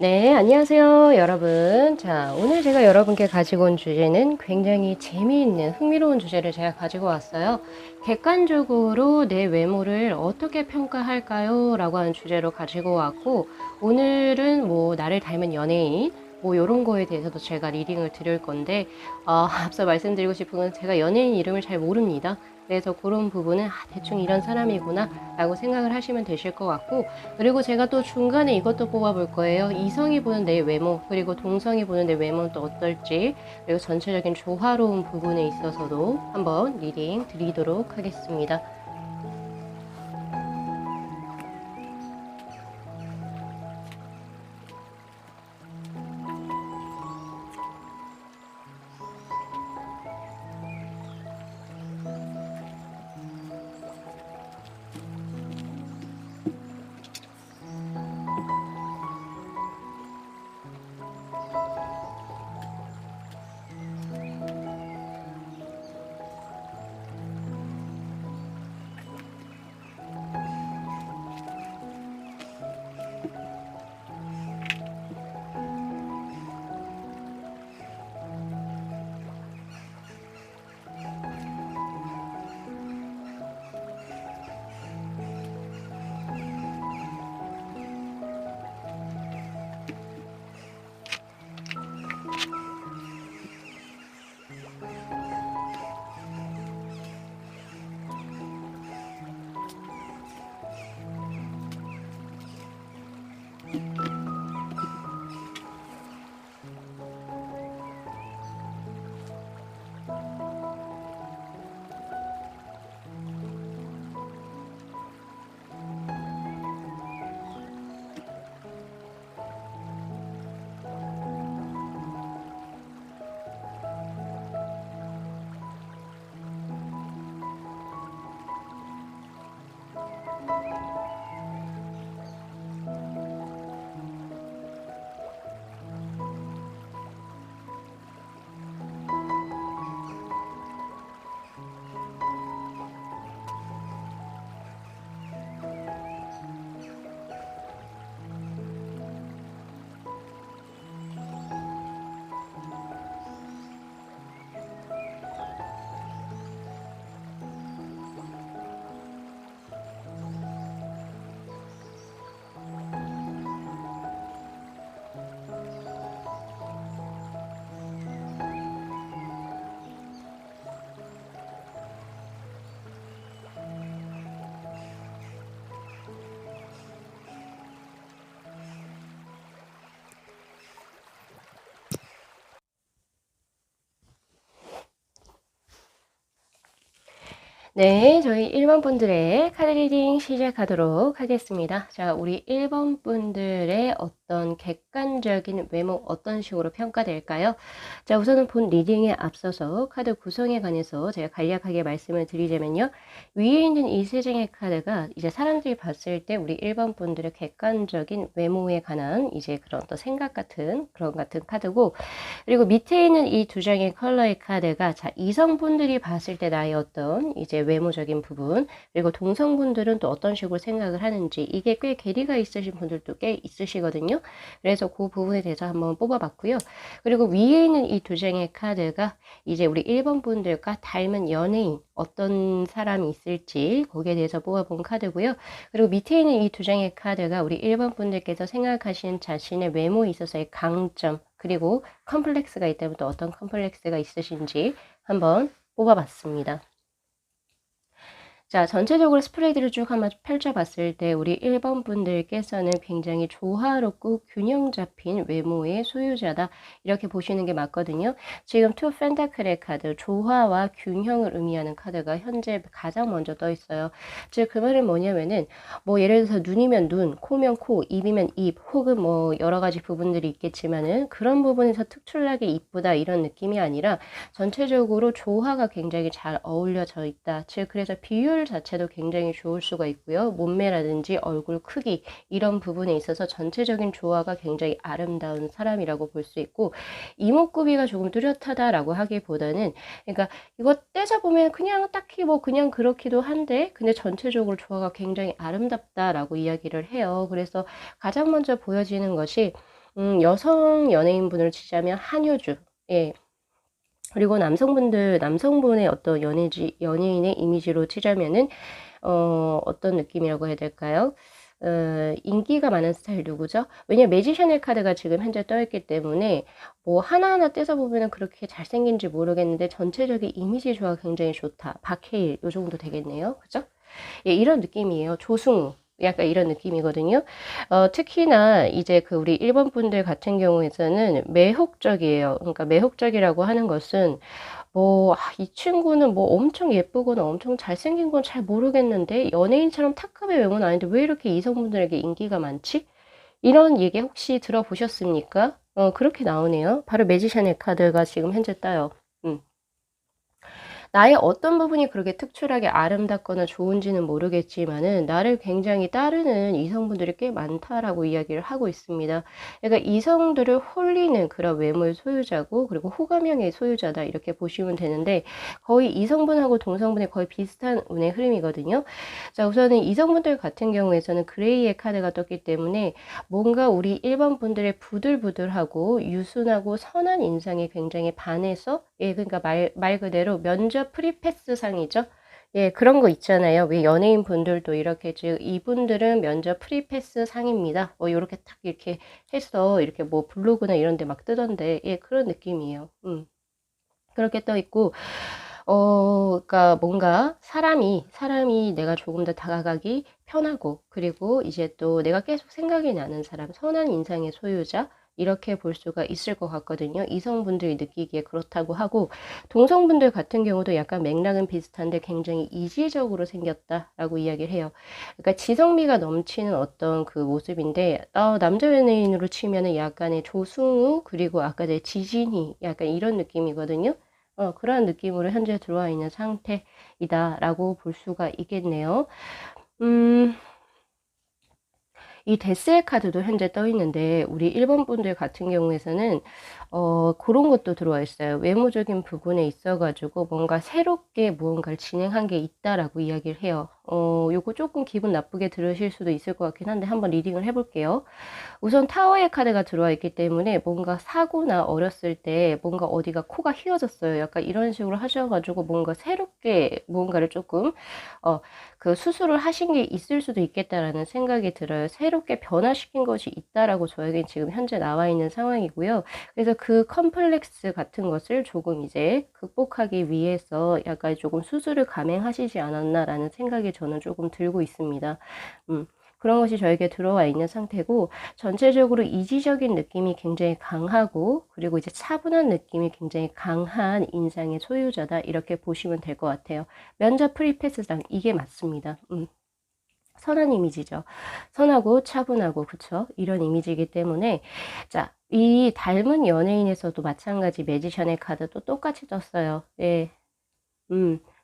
네, 안녕하세요, 여러분. 자, 오늘 제가 여러분께 가지고 온 주제는 굉장히 재미있는, 흥미로운 주제를 제가 가지고 왔어요. 객관적으로 내 외모를 어떻게 평가할까요? 라고 하는 주제로 가지고 왔고, 오늘은 뭐, 나를 닮은 연예인, 뭐, 요런 거에 대해서도 제가 리딩을 드릴 건데, 앞서 말씀드리고 싶은 건 제가 연예인 이름을 잘 모릅니다. 그래서 그런 부분은 대충 이런 사람이구나 라고 생각을 하시면 되실 것 같고, 그리고 제가 또 중간에 이것도 뽑아볼 거예요. 이성이 보는 내 외모, 그리고 동성이 보는 내 외모는 또 어떨지, 그리고 전체적인 조화로운 부분에 있어서도 한번 리딩 드리도록 하겠습니다. 네, 저희 1번 분들의 카드 리딩 시작하도록 하겠습니다. 자, 우리 1번 분들의 어떤 객관적인 외모 어떤 식으로 평가될까요? 자, 우선은 본 리딩에 앞서서 카드 구성에 관해서 제가 간략하게 말씀을 드리자면요. 위에 있는 이 세 장의 카드가 이제 사람들이 봤을 때 우리 1번 분들의 객관적인 외모에 관한 이제 그런 또 생각 같은 그런 같은 카드고, 그리고 밑에 있는 이 두 장의 컬러의 카드가 자, 이성분들이 봤을 때 나의 어떤 이제 외모적인 부분, 그리고 동성분들은 또 어떤 식으로 생각을 하는지, 이게 꽤 괴리가 있으신 분들도 꽤 있으시거든요. 그래서 그 부분에 대해서 한번 뽑아봤고요. 그리고 위에 있는 이 두 장의 카드가 이제 우리 1번 분들과 닮은 연예인 어떤 사람이 있을지 거기에 대해서 뽑아본 카드고요. 그리고 밑에 있는 이 두 장의 카드가 우리 1번 분들께서 생각하시는 자신의 외모에 있어서의 강점, 그리고 컴플렉스가 있다면 또 어떤 컴플렉스가 있으신지 한번 뽑아봤습니다. 자, 전체적으로 스프레드를 쭉 한번 펼쳐봤을 때 우리 1번 분들께서는 굉장히 조화롭고 균형 잡힌 외모의 소유자다, 이렇게 보시는 게 맞거든요. 지금 투 펜타클의 카드, 조화와 균형을 의미하는 카드가 현재 가장 먼저 떠 있어요. 즉 그 말은 뭐냐면은 뭐 예를 들어서 눈이면 눈, 코면 코, 입이면 입, 혹은 뭐 여러 가지 부분들이 있겠지만은 그런 부분에서 특출나게 이쁘다 이런 느낌이 아니라 전체적으로 조화가 굉장히 잘 어울려져 있다. 즉 그래서 비율 자체도 굉장히 좋을 수가 있고요. 몸매라든지 얼굴 크기 이런 부분에 있어서 전체적인 조화가 굉장히 아름다운 사람이라고 볼 수 있고, 이목구비가 조금 뚜렷하다라고 하기보다는, 그러니까 이거 떼자보면 그냥 딱히 뭐 그냥 그렇기도 한데 근데 전체적으로 조화가 굉장히 아름답다라고 이야기를 해요. 그래서 가장 먼저 보여지는 것이 여성 연예인분을 치자면 한효주. 예. 그리고 남성분의 어떤 연예인의 이미지로 치자면은, 어떤 느낌이라고 해야 될까요? 인기가 많은 스타일 누구죠? 왜냐면 매지션의 카드가 지금 현재 떠있기 때문에, 뭐, 하나하나 떼서보면은 그렇게 잘생긴지 모르겠는데, 전체적인 이미지 조화가 굉장히 좋다. 박해일, 요 정도 되겠네요. 그죠? 예, 이런 느낌이에요. 조승우. 약간 이런 느낌이거든요. 특히나 이제 그 우리 1번 분들 같은 경우에서는 매혹적이에요. 그러니까 매혹적이라고 하는 것은 뭐, 이 친구는 뭐 엄청 예쁘거나 엄청 잘생긴 건 잘 모르겠는데 연예인처럼 탑급의 외모는 아닌데 왜 이렇게 이성분들에게 인기가 많지? 이런 얘기 혹시 들어보셨습니까? 그렇게 나오네요. 바로 매지션의 카드가 지금 현재 떠요. 음. 나의 어떤 부분이 그렇게 특출하게 아름답거나 좋은지는 모르겠지만은 나를 굉장히 따르는 이성분들이 꽤 많다라고 이야기를 하고 있습니다. 그러니까 이성들을 홀리는 그런 외모의 소유자고 그리고 호감형의 소유자다 이렇게 보시면 되는데 거의 이성분하고 동성분이 거의 비슷한 운의 흐름이거든요. 자, 우선은 이성분들 같은 경우에서는 그레이의 카드가 떴기 때문에 뭔가 우리 1번 분들의 부들부들하고 유순하고 선한 인상에 굉장히 반해서 예, 그러니까 말 그대로 면접 프리패스 상이죠. 예, 그런 거 있잖아요. 왜 연예인 분들도 이렇게 즉 이분들은 면접 프리패스 상입니다. 요렇게 딱 이렇게 해서 이렇게 뭐 블로그나 이런 데 막 뜨던데 예, 그런 느낌이에요. 그렇게 떠 있고 그러니까 뭔가 사람이 내가 조금 더 다가가기 편하고 그리고 이제 또 내가 계속 생각이 나는 사람, 선한 인상의 소유자 이렇게 볼 수가 있을 것 같거든요. 이성분들이 느끼기에 그렇다고 하고 동성분들 같은 경우도 약간 맥락은 비슷한데 굉장히 이지적으로 생겼다라고 이야기를 해요. 그러니까 지성미가 넘치는 어떤 그 모습인데 남자 연예인으로 치면은 약간의 조승우 그리고 아까 내 지진이 약간 이런 느낌이거든요. 그런 느낌으로 현재 들어와 있는 상태이다라고 볼 수가 있겠네요. 음, 이 데스의 카드도 현재 떠 있는데 우리 1번 분들 같은 경우에서는 그런 것도 들어와 있어요. 외모적인 부분에 있어 가지고 뭔가 새롭게 무언가를 진행한 게 있다라고 이야기를 해요. 요거 조금 기분 나쁘게 들으실 수도 있을 것 같긴 한데 한번 리딩을 해 볼게요. 우선 타워의 카드가 들어와 있기 때문에 뭔가 사고나 어렸을 때 뭔가 어디가 코가 휘어졌어요. 약간 이런 식으로 하셔 가지고 뭔가 새롭게 무언가를 조금 그 수술을 하신 게 있을 수도 있겠다라는 생각이 들어요. 새롭게 변화시킨 것이 있다라고 저에겐 지금 현재 나와 있는 상황이고요. 그래서 그 컴플렉스 같은 것을 조금 이제 극복하기 위해서 약간 조금 수술을 감행하시지 않았나라는 생각이 저는 조금 들고 있습니다. 그런 것이 저에게 들어와 있는 상태고 전체적으로 이지적인 느낌이 굉장히 강하고 그리고 이제 차분한 느낌이 굉장히 강한 인상의 소유자다 이렇게 보시면 될 것 같아요. 면접 프리패스상 이게 맞습니다. 선한 이미지죠. 선하고 차분하고 그쵸? 이런 이미지이기 때문에 자, 이 닮은 연예인에서도 마찬가지 매지션의 카드도 똑같이 떴어요. 네.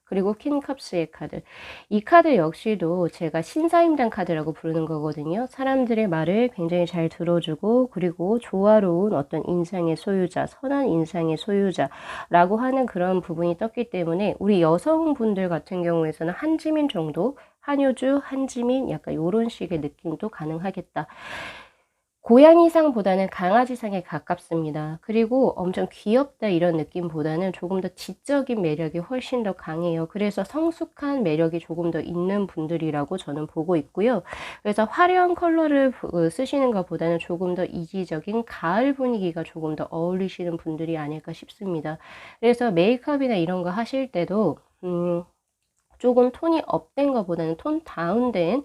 그리고 퀸컵스의 카드. 이 카드 역시도 제가 신사임당 카드라고 부르는 거거든요. 사람들의 말을 굉장히 잘 들어주고 그리고 조화로운 어떤 인상의 소유자, 선한 인상의 소유자라고 하는 그런 부분이 떴기 때문에 우리 여성분들 같은 경우에서는 한지민 정도, 한효주, 한지민 약간 요런 식의 느낌도 가능하겠다. 고양이상보다는 강아지상에 가깝습니다. 그리고 엄청 귀엽다 이런 느낌보다는 조금 더 지적인 매력이 훨씬 더 강해요. 그래서 성숙한 매력이 조금 더 있는 분들이라고 저는 보고 있고요. 그래서 화려한 컬러를 쓰시는 것보다는 조금 더 이지적인 가을 분위기가 조금 더 어울리시는 분들이 아닐까 싶습니다. 그래서 메이크업이나 이런 거 하실 때도 조금 톤이 업된 것보다는 톤 다운된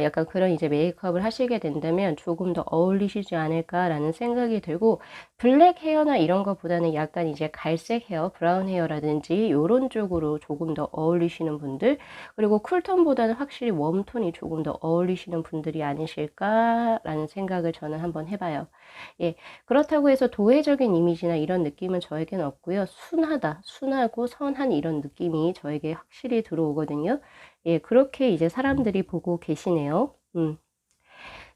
약간 그런 이제 메이크업을 하시게 된다면 조금 더 어울리시지 않을까라는 생각이 들고 블랙 헤어나 이런 것보다는 약간 이제 갈색 헤어, 브라운 헤어라든지 요런 쪽으로 조금 더 어울리시는 분들 그리고 쿨톤보다는 확실히 웜톤이 조금 더 어울리시는 분들이 아니실까라는 생각을 저는 한번 해봐요. 예, 그렇다고 해서 도회적인 이미지나 이런 느낌은 저에게는 없고요. 순하다, 순하고 선한 이런 느낌이 저에게 확실히 들어오거든요. 예, 그렇게 이제 사람들이 보고 계시네요.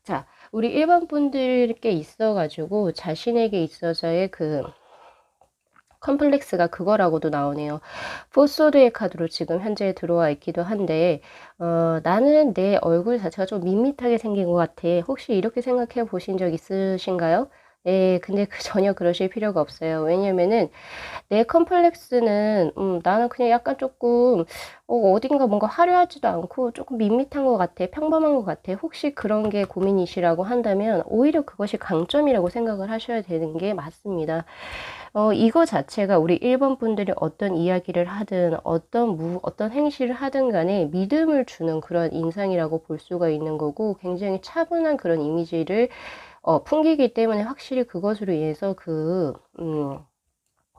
자, 우리 일반 분들께 있어가지고 자신에게 있어서의 그 컴플렉스가 그거라고도 나오네요. 포소드의 카드로 지금 현재 들어와 있기도 한데 나는 내 얼굴 자체가 좀 밋밋하게 생긴 것 같아. 혹시 이렇게 생각해 보신 적 있으신가요? 네, 근데 전혀 그러실 필요가 없어요. 왜냐면은 내 컴플렉스는 나는 그냥 약간 조금 어딘가 뭔가 화려하지도 않고 조금 밋밋한 것 같아. 평범한 것 같아. 혹시 그런 게 고민이시라고 한다면 오히려 그것이 강점이라고 생각을 하셔야 되는 게 맞습니다. 이거 자체가 우리 1번 분들이 어떤 이야기를 하든 어떤 행실을 하든 간에 믿음을 주는 그런 인상이라고 볼 수가 있는 거고 굉장히 차분한 그런 이미지를 풍기기 때문에 확실히 그것으로 인해서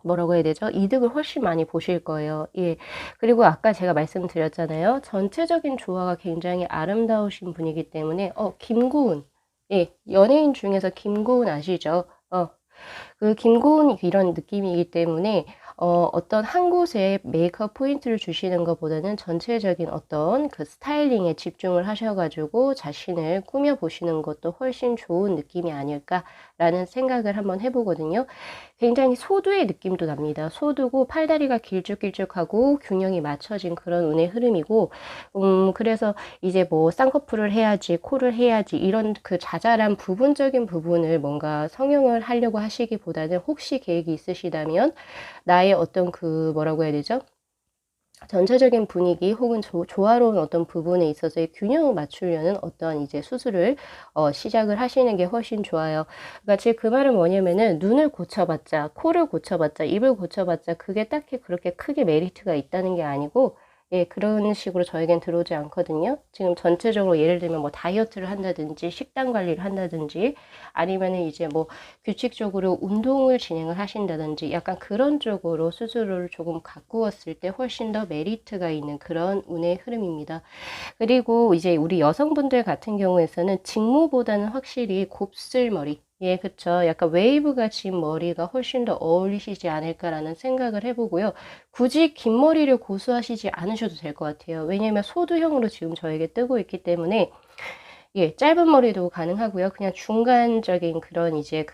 뭐라고 해야 되죠? 이득을 훨씬 많이 보실 거예요. 예. 그리고 아까 제가 말씀드렸잖아요. 전체적인 조화가 굉장히 아름다우신 분이기 때문에 김고은. 예. 연예인 중에서 김고은 아시죠? 그 김고은 이런 느낌이기 때문에 어떤 한 곳에 메이크업 포인트를 주시는 것보다는 전체적인 어떤 그 스타일링에 집중을 하셔 가지고 자신을 꾸며 보시는 것도 훨씬 좋은 느낌이 아닐까라는 생각을 한번 해 보거든요. 굉장히 소두의 느낌도 납니다. 소두고 팔다리가 길쭉길쭉하고 균형이 맞춰진 그런 운의 흐름이고 그래서 이제 뭐 쌍꺼풀을 해야지, 코를 해야지 이런 그 자잘한 부분적인 부분을 뭔가 성형을 하려고 하시기보다는 혹시 계획이 있으시다면 나의 어떤 뭐라고 해야 되죠? 전체적인 분위기 혹은 조화로운 어떤 부분에 있어서의 균형을 맞추려는 어떤 이제 수술을 시작을 하시는 게 훨씬 좋아요. 그러니까 즉 그 말은 뭐냐면은 눈을 고쳐봤자, 코를 고쳐봤자, 입을 고쳐봤자 그게 딱히 그렇게 크게 메리트가 있다는 게 아니고 예, 그런 식으로 저에겐 들어오지 않거든요. 지금 전체적으로 예를 들면 뭐 다이어트를 한다든지 식단 관리를 한다든지 아니면은 이제 뭐 규칙적으로 운동을 진행을 하신다든지 약간 그런 쪽으로 수술을 조금 가꾸었을 때 훨씬 더 메리트가 있는 그런 운의 흐름입니다. 그리고 이제 우리 여성분들 같은 경우에서는 직모보다는 확실히 곱슬머리 예, 그쵸. 약간 웨이브가 진 머리가 훨씬 더 어울리시지 않을까라는 생각을 해보고요. 굳이 긴 머리를 고수하시지 않으셔도 될 것 같아요. 왜냐면 소두형으로 지금 저에게 뜨고 있기 때문에 예, 짧은 머리도 가능하고요. 그냥 중간적인 그런 이제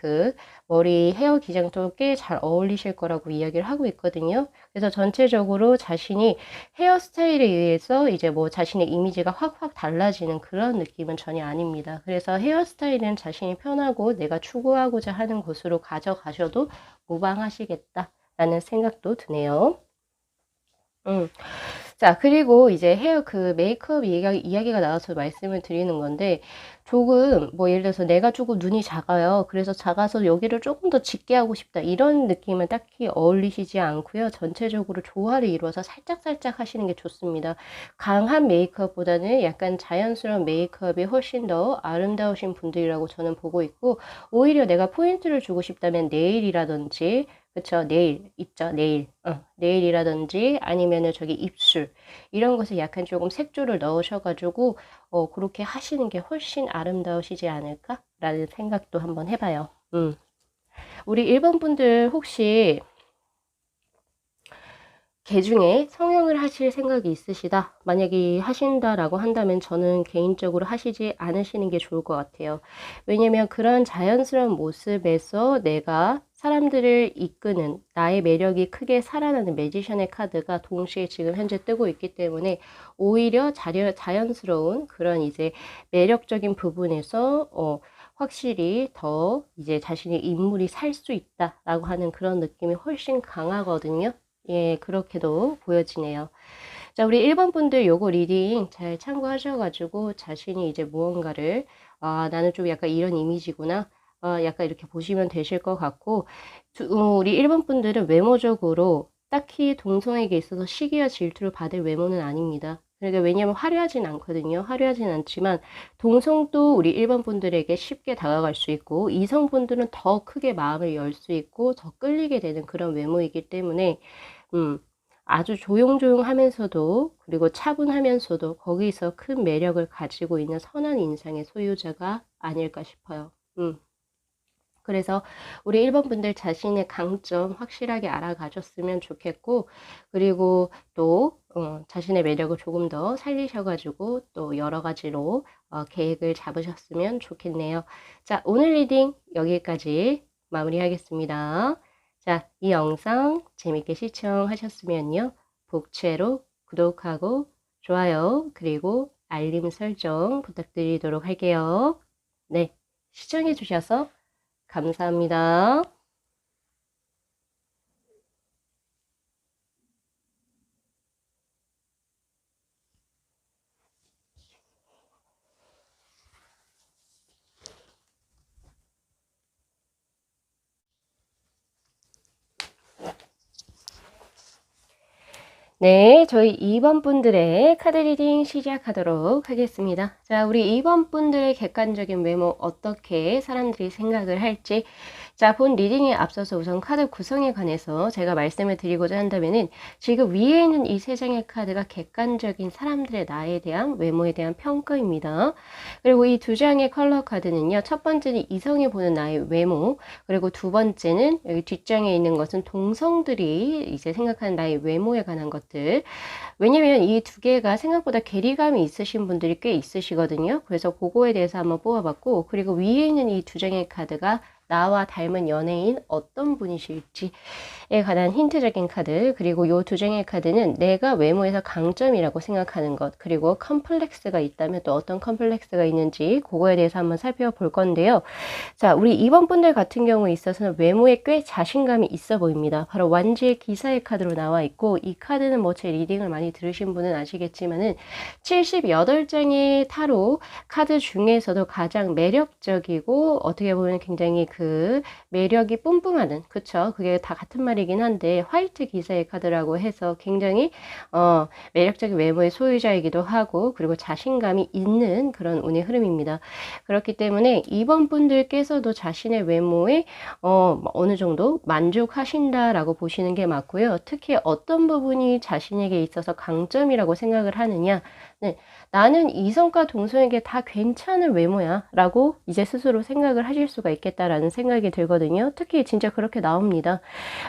머리 헤어 기장도 꽤 잘 어울리실 거라고 이야기를 하고 있거든요. 그래서 전체적으로 자신이 헤어스타일에 의해서 이제 뭐 자신의 이미지가 확확 달라지는 그런 느낌은 전혀 아닙니다. 그래서 헤어스타일은 자신이 편하고 내가 추구하고자 하는 곳으로 가져가셔도 무방하시겠다라는 생각도 드네요. 자, 그리고 이제 메이크업 이야기가 나와서 말씀을 드리는 건데, 조금, 뭐, 예를 들어서 내가 조금 눈이 작아요. 그래서 작아서 여기를 조금 더 짙게 하고 싶다. 이런 느낌은 딱히 어울리시지 않고요. 전체적으로 조화를 이루어서 살짝살짝 하시는 게 좋습니다. 강한 메이크업보다는 약간 자연스러운 메이크업이 훨씬 더 아름다우신 분들이라고 저는 보고 있고, 오히려 내가 포인트를 주고 싶다면 네일이라든지, 그쵸, 네일 있죠, 네일. 네일이라든지 아니면은 저기 입술 이런 것에 약간 조금 색조를 넣으셔 가지고 그렇게 하시는 게 훨씬 아름다우시지 않을까라는 생각도 한번 해 봐요. 우리 1번 분들 혹시 개 중에 성형을 하실 생각이 있으시다. 만약에 하신다라고 한다면 저는 개인적으로 하시지 않으시는 게 좋을 것 같아요. 왜냐면 그런 자연스러운 모습에서 내가 사람들을 이끄는 나의 매력이 크게 살아나는 매지션의 카드가 동시에 지금 현재 뜨고 있기 때문에 오히려 자연스러운 그런 이제 매력적인 부분에서 확실히 더 이제 자신의 인물이 살 수 있다라고 하는 그런 느낌이 훨씬 강하거든요. 예, 그렇게도 보여지네요. 자, 우리 1번 분들 요거 리딩 잘 참고하셔가지고 자신이 이제 무언가를, 나는 좀 약간 이런 이미지구나. 약간 이렇게 보시면 되실 것 같고, 우리 1번 분들은 외모적으로 딱히 동성에게 있어서 시기와 질투를 받을 외모는 아닙니다. 그러니까 왜냐면 화려하진 않거든요. 화려하진 않지만 동성도 우리 1번 분들에게 쉽게 다가갈 수 있고 이성분들은 더 크게 마음을 열 수 있고 더 끌리게 되는 그런 외모이기 때문에 음, 아주 조용조용하면서도 그리고 차분하면서도 거기서 큰 매력을 가지고 있는 선한 인상의 소유자가 아닐까 싶어요. 그래서 우리 1번 분들 자신의 강점 확실하게 알아가셨으면 좋겠고, 그리고 또 자신의 매력을 조금 더 살리셔가지고 또 여러 가지로 계획을 잡으셨으면 좋겠네요. 자, 오늘 리딩 여기까지 마무리하겠습니다. 자, 이 영상 재밌게 시청하셨으면요. 복채로 구독하고 좋아요 그리고 알림 설정 부탁드리도록 할게요. 네, 시청해 주셔서 감사합니다. 네, 저희 2번 분들의 카드 리딩 시작하도록 하겠습니다. 자, 우리 2번 분들의 객관적인 외모 어떻게 사람들이 생각을 할지, 자, 본 리딩에 앞서서 우선 카드 구성에 관해서 제가 말씀을 드리고자 한다면은 지금 위에 있는 이 세 장의 카드가 객관적인 사람들의 나에 대한 외모에 대한 평가입니다. 그리고 이 두 장의 컬러 카드는요, 첫 번째는 이성이 보는 나의 외모, 그리고 두 번째는 여기 뒷장에 있는 것은 동성들이 이제 생각하는 나의 외모에 관한 것들. 왜냐면 이 두 개가 생각보다 괴리감이 있으신 분들이 꽤 있으시거든요. 그래서 그거에 대해서 한번 뽑아봤고, 그리고 위에 있는 이 두 장의 카드가 나와 닮은 연예인 어떤 분이실지에 관한 힌트적인 카드, 그리고 이 두 장의 카드는 내가 외모에서 강점이라고 생각하는 것, 그리고 컴플렉스가 있다면 또 어떤 컴플렉스가 있는지 그거에 대해서 한번 살펴볼 건데요. 자, 우리 2번 분들 같은 경우에 있어서는 외모에 꽤 자신감이 있어 보입니다. 바로 완지의 기사의 카드로 나와 있고, 이 카드는 뭐 제 리딩을 많이 들으신 분은 아시겠지만은 78장의 타로 카드 중에서도 가장 매력적이고 어떻게 보면 굉장히 그 매력이 뿜뿜하는, 그쵸? 그게 다 같은 말이긴 한데 화이트 기사의 카드라고 해서 굉장히 매력적인 외모의 소유자이기도 하고, 그리고 자신감이 있는 그런 운의 흐름입니다. 그렇기 때문에 2번 분들께서도 자신의 외모에 어느 정도 만족하신다라고 보시는 게 맞고요. 특히 어떤 부분이 자신에게 있어서 강점이라고 생각을 하느냐, 네, 나는 이성과 동성에게 다 괜찮은 외모야 라고 이제 스스로 생각을 하실 수가 있겠다라는 생각이 들거든요. 특히 진짜 그렇게 나옵니다.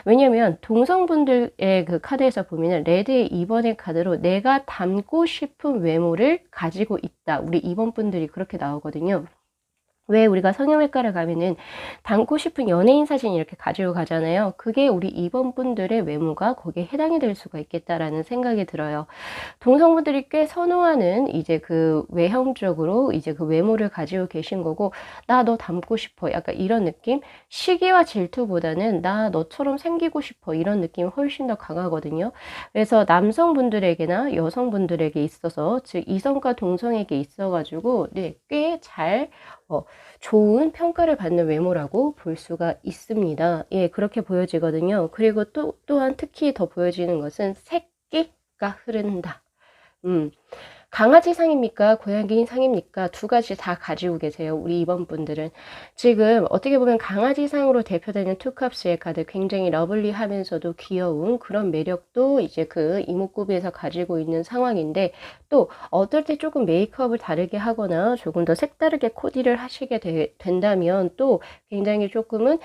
왜냐면 동성분들의 그 카드에서 보면은 레드의 2번의 카드로 내가 닮고 싶은 외모를 가지고 있다, 우리 2번 분들이 그렇게 나오거든요. 왜 우리가 성형외과를 가면은 닮고 싶은 연예인 사진 이렇게 가지고 가잖아요. 그게 우리 2번 분들의 외모가 거기에 해당이 될 수가 있겠다라는 생각이 들어요. 동성분들이 꽤 선호하는 이제 그 외형적으로 이제 그 외모를 가지고 계신 거고, 나 너 닮고 싶어, 약간 이런 느낌? 시기와 질투보다는 나 너처럼 생기고 싶어, 이런 느낌이 훨씬 더 강하거든요. 그래서 남성분들에게나 여성분들에게 있어서, 즉 이성과 동성에게 있어가지고 네, 꽤잘 좋은 평가를 받는 외모라고 볼 수가 있습니다. 예, 그렇게 보여지거든요. 그리고 또한 특히 더 보여지는 것은 새끼가 흐른다. 강아지 상입니까? 고양이 상입니까? 두 가지 다 가지고 계세요. 우리 2번 분들은. 지금 어떻게 보면 강아지 상으로 대표되는 투캅스의 카드, 굉장히 러블리하면서도 귀여운 그런 매력도 이제 그 이목구비에서 가지고 있는 상황인데, 또 어떨 때 조금 메이크업을 다르게 하거나 조금 더 색다르게 코디를 하시게 된다면 또 굉장히 조금은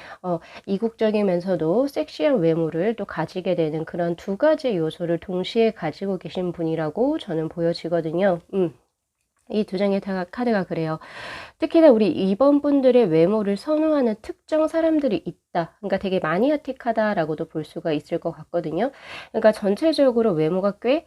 이국적이면서도 섹시한 외모를 또 가지게 되는 그런 두 가지 요소를 동시에 가지고 계신 분이라고 저는 보여지거든요. 이 두 장의 카드가 그래요. 특히나 우리 2번 분들의 외모를 선호하는 특정 사람들이 있다. 그러니까 되게 마니아틱하다라고도 볼 수가 있을 것 같거든요. 그러니까 전체적으로 외모가 꽤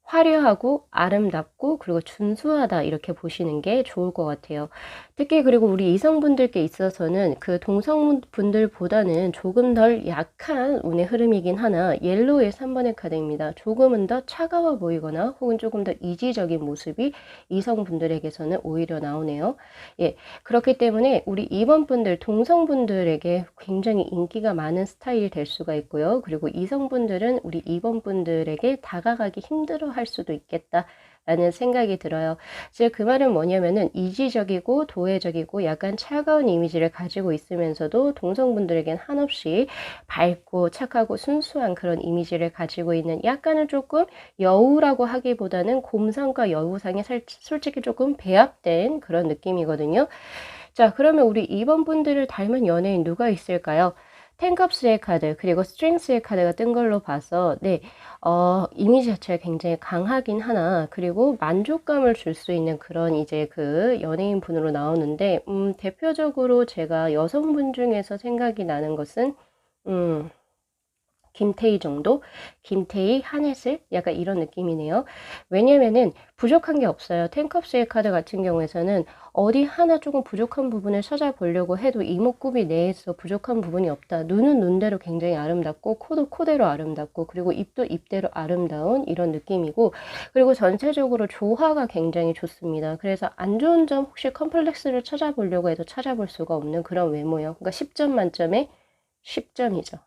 화려하고 아름답고 그리고 준수하다, 이렇게 보시는 게 좋을 것 같아요. 특히 그리고 우리 이성분들께 있어서는 그 동성분들보다는 조금 덜 약한 운의 흐름이긴 하나, 옐로우의 3번의 카드입니다. 조금은 더 차가워 보이거나 혹은 조금 더 이지적인 모습이 이성분들에게서는 오히려 나오네요. 예, 그렇기 때문에 우리 2번 분들, 동성분들에게 굉장히 인기가 많은 스타일이 될 수가 있고요. 그리고 이성분들은 우리 2번 분들에게 다가가기 힘들어 할 수도 있겠다 라는 생각이 들어요. 즉 그 말은 뭐냐면은 이지적이고 도회적이고 약간 차가운 이미지를 가지고 있으면서도 동성분들에겐 한없이 밝고 착하고 순수한 그런 이미지를 가지고 있는, 약간은 조금 여우라고 하기보다는 곰상과 여우상이 솔직히 조금 배합된 그런 느낌이거든요. 자, 그러면 우리 2번 분들을 닮은 연예인 누가 있을까요? 텐컵스의 카드, 그리고 스트렝스의 카드가 뜬 걸로 봐서, 네, 이미지 자체가 굉장히 강하긴 하나, 그리고 만족감을 줄 수 있는 그런 이제 그 연예인 분으로 나오는데, 대표적으로 제가 여성분 중에서 생각이 나는 것은, 김태희 정도? 김태희, 한혜슬? 약간 이런 느낌이네요. 왜냐면은 부족한 게 없어요. 텐컵스의 카드 같은 경우에서는 어디 하나 조금 부족한 부분을 찾아보려고 해도 이목구비 내에서 부족한 부분이 없다. 눈은 눈대로 굉장히 아름답고 코도 코대로 아름답고 그리고 입도 입대로 아름다운 이런 느낌이고 그리고 전체적으로 조화가 굉장히 좋습니다. 그래서 안 좋은 점 혹시 컴플렉스를 찾아보려고 해도 찾아볼 수가 없는 그런 외모예요. 그러니까 10점 만점에 10점이죠.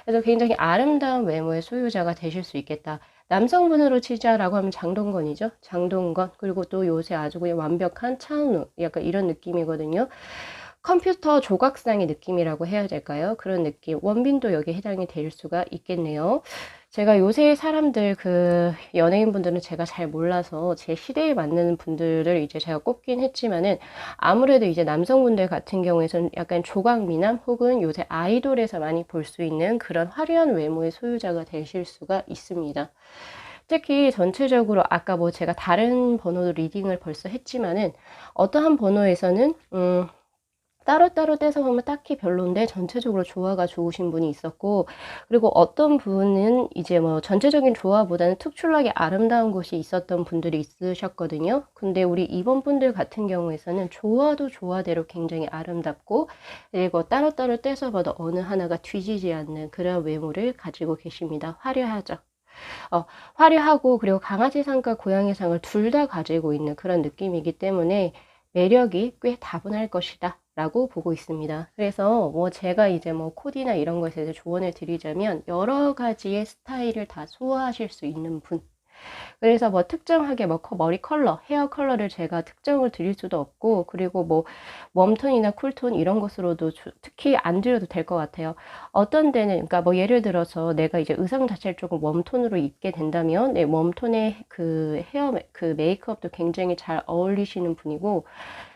그래서 굉장히 아름다운 외모의 소유자가 되실 수 있겠다. 남성분으로 치자라고 하면 장동건이죠. 장동건. 그리고 또 요새 아주 그냥 완벽한 차은우. 약간 이런 느낌이거든요. 컴퓨터 조각상의 느낌이라고 해야 될까요? 그런 느낌. 원빈도 여기에 해당이 될 수가 있겠네요. 제가 요새 사람들 연예인분들은 제가 잘 몰라서 제 시대에 맞는 분들을 이제 제가 꼽긴 했지만은 아무래도 이제 남성분들 같은 경우에는 약간 조각미남 혹은 요새 아이돌에서 많이 볼 수 있는 그런 화려한 외모의 소유자가 되실 수가 있습니다. 특히 전체적으로 아까 뭐 제가 다른 번호도 리딩을 벌써 했지만은 어떠한 번호에서는 따로따로 떼서 보면 딱히 별론데 전체적으로 조화가 좋으신 분이 있었고 그리고 어떤 분은 이제 뭐 전체적인 조화보다는 특출나게 아름다운 곳이 있었던 분들이 있으셨거든요. 근데 우리 이번 분들 같은 경우에서는 조화도 조화대로 굉장히 아름답고 그리고 따로따로 떼서 봐도 어느 하나가 뒤지지 않는 그런 외모를 가지고 계십니다. 화려하죠. 화려하고 그리고 강아지상과 고양이상을 둘 다 가지고 있는 그런 느낌이기 때문에 매력이 꽤 다분할 것이다 라고 보고 있습니다. 그래서 뭐 제가 이제 뭐 코디나 이런 것에 대해서 조언을 드리자면 여러 가지의 스타일을 다 소화하실 수 있는 분. 그래서 뭐 특정하게 뭐 머리 컬러, 헤어 컬러를 제가 특정을 드릴 수도 없고 그리고 뭐 웜톤이나 쿨톤 이런 것으로도 특히 안 드려도 될 것 같아요. 어떤 데는 그러니까 뭐 예를 들어서 내가 이제 의상 자체를 조금 웜톤으로 입게 된다면 네, 웜톤의 그 헤어 그 메이크업도 굉장히 잘 어울리시는 분이고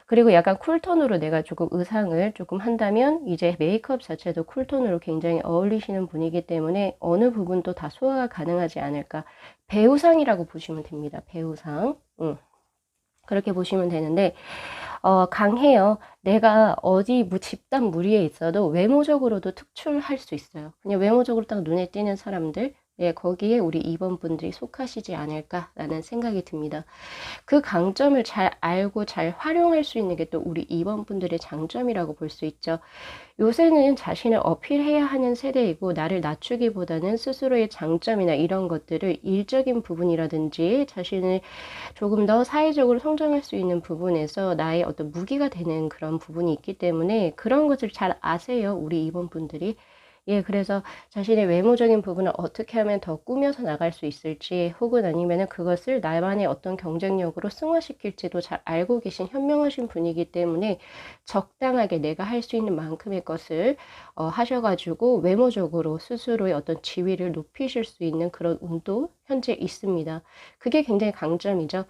그리고 약간 쿨톤으로 내가 조금 의상을 조금 한다면 이제 메이크업 자체도 쿨톤으로 굉장히 어울리시는 분이기 때문에 어느 부분도 다 소화가 가능하지 않을까. 배우상이라고 보시면 됩니다. 배우상. 그렇게 보시면 되는데 강해요. 내가 어디 집단 무리에 있어도 외모적으로도 특출할 수 있어요. 그냥 외모적으로 딱 눈에 띄는 사람들, 예, 거기에 우리 2번 분들이 속하시지 않을까라는 생각이 듭니다. 그 강점을 잘 알고 잘 활용할 수 있는 게 또 우리 2번 분들의 장점이라고 볼 수 있죠. 요새는 자신을 어필해야 하는 세대이고 나를 낮추기보다는 스스로의 장점이나 이런 것들을 일적인 부분이라든지 자신을 조금 더 사회적으로 성장할 수 있는 부분에서 나의 어떤 무기가 되는 그런 부분이 있기 때문에 그런 것을 잘 아세요. 우리 2번 분들이. 예, 그래서 자신의 외모적인 부분을 어떻게 하면 더 꾸며서 나갈 수 있을지 혹은 아니면은 그것을 나만의 어떤 경쟁력으로 승화시킬지도 잘 알고 계신 현명하신 분이기 때문에 적당하게 내가 할 수 있는 만큼의 것을 하셔가지고 외모적으로 스스로의 어떤 지위를 높이실 수 있는 그런 운도 현재 있습니다. 그게 굉장히 강점이죠.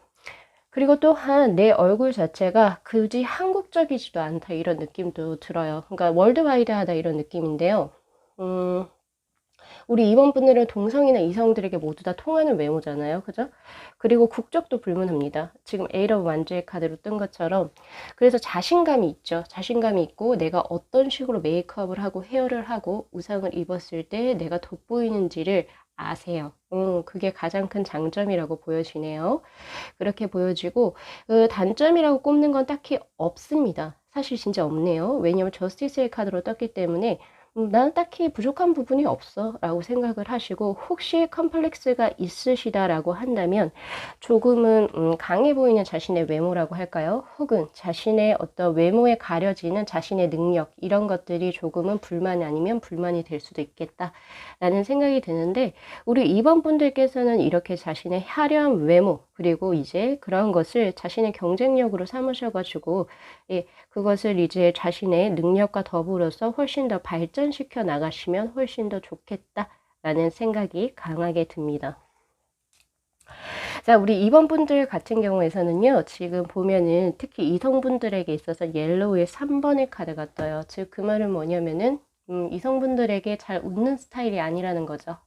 그리고 또한 내 얼굴 자체가 굳이 한국적이지도 않다 이런 느낌도 들어요. 그러니까 월드와이드하다 이런 느낌인데요. 우리 이번 분들은 동성이나 이성들에게 모두 다 통하는 외모잖아요. 그죠? 그리고 국적도 불문합니다. 지금 에이러 완주의 카드로 뜬 것처럼. 그래서 자신감이 있죠. 자신감이 있고 내가 어떤 식으로 메이크업을 하고 헤어를 하고 의상을 입었을 때 내가 돋보이는지를 아세요. 그게 가장 큰 장점이라고 보여지네요. 그렇게 보여지고 그 단점이라고 꼽는 건 딱히 없습니다. 사실 진짜 없네요. 왜냐면 저스티스의 카드로 떴기 때문에 나는 딱히 부족한 부분이 없어 라고 생각을 하시고 혹시 컴플렉스가 있으시다라고 한다면 조금은 강해 보이는 자신의 외모라고 할까요? 혹은 자신의 어떤 외모에 가려지는 자신의 능력 이런 것들이 조금은 불만이 아니면 불만이 될 수도 있겠다 라는 생각이 드는데 우리 2번 분들께서는 이렇게 자신의 화려한 외모 그리고 이제 그런 것을 자신의 경쟁력으로 삼으셔가지고 예, 그것을 이제 자신의 능력과 더불어서 훨씬 더 발전시켜 나가시면 훨씬 더 좋겠다라는 생각이 강하게 듭니다. 자, 우리 2번 분들 같은 경우에서는요, 지금 보면은 특히 이성분들에게 있어서 옐로우의 3번의 카드가 떠요. 즉, 그 말은 뭐냐면은, 이성분들에게 잘 웃는 스타일이 아니라는 거죠.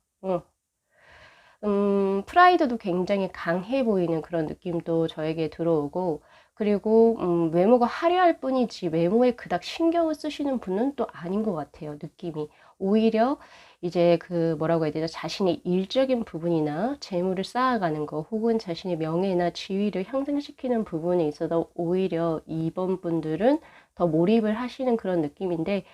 프라이드도 굉장히 강해 보이는 그런 느낌도 저에게 들어오고, 그리고 외모가 화려할 뿐이지 외모에 그닥 신경을 쓰시는 분은 또 아닌 것 같아요, 느낌이. 오히려 이제 그 뭐라고 해야 되죠? 자신의 일적인 부분이나 재물을 쌓아가는 거 혹은 자신의 명예나 지위를 향상시키는 부분에 있어서 오히려 이번 분들은 더 몰입을 하시는 그런 느낌인데,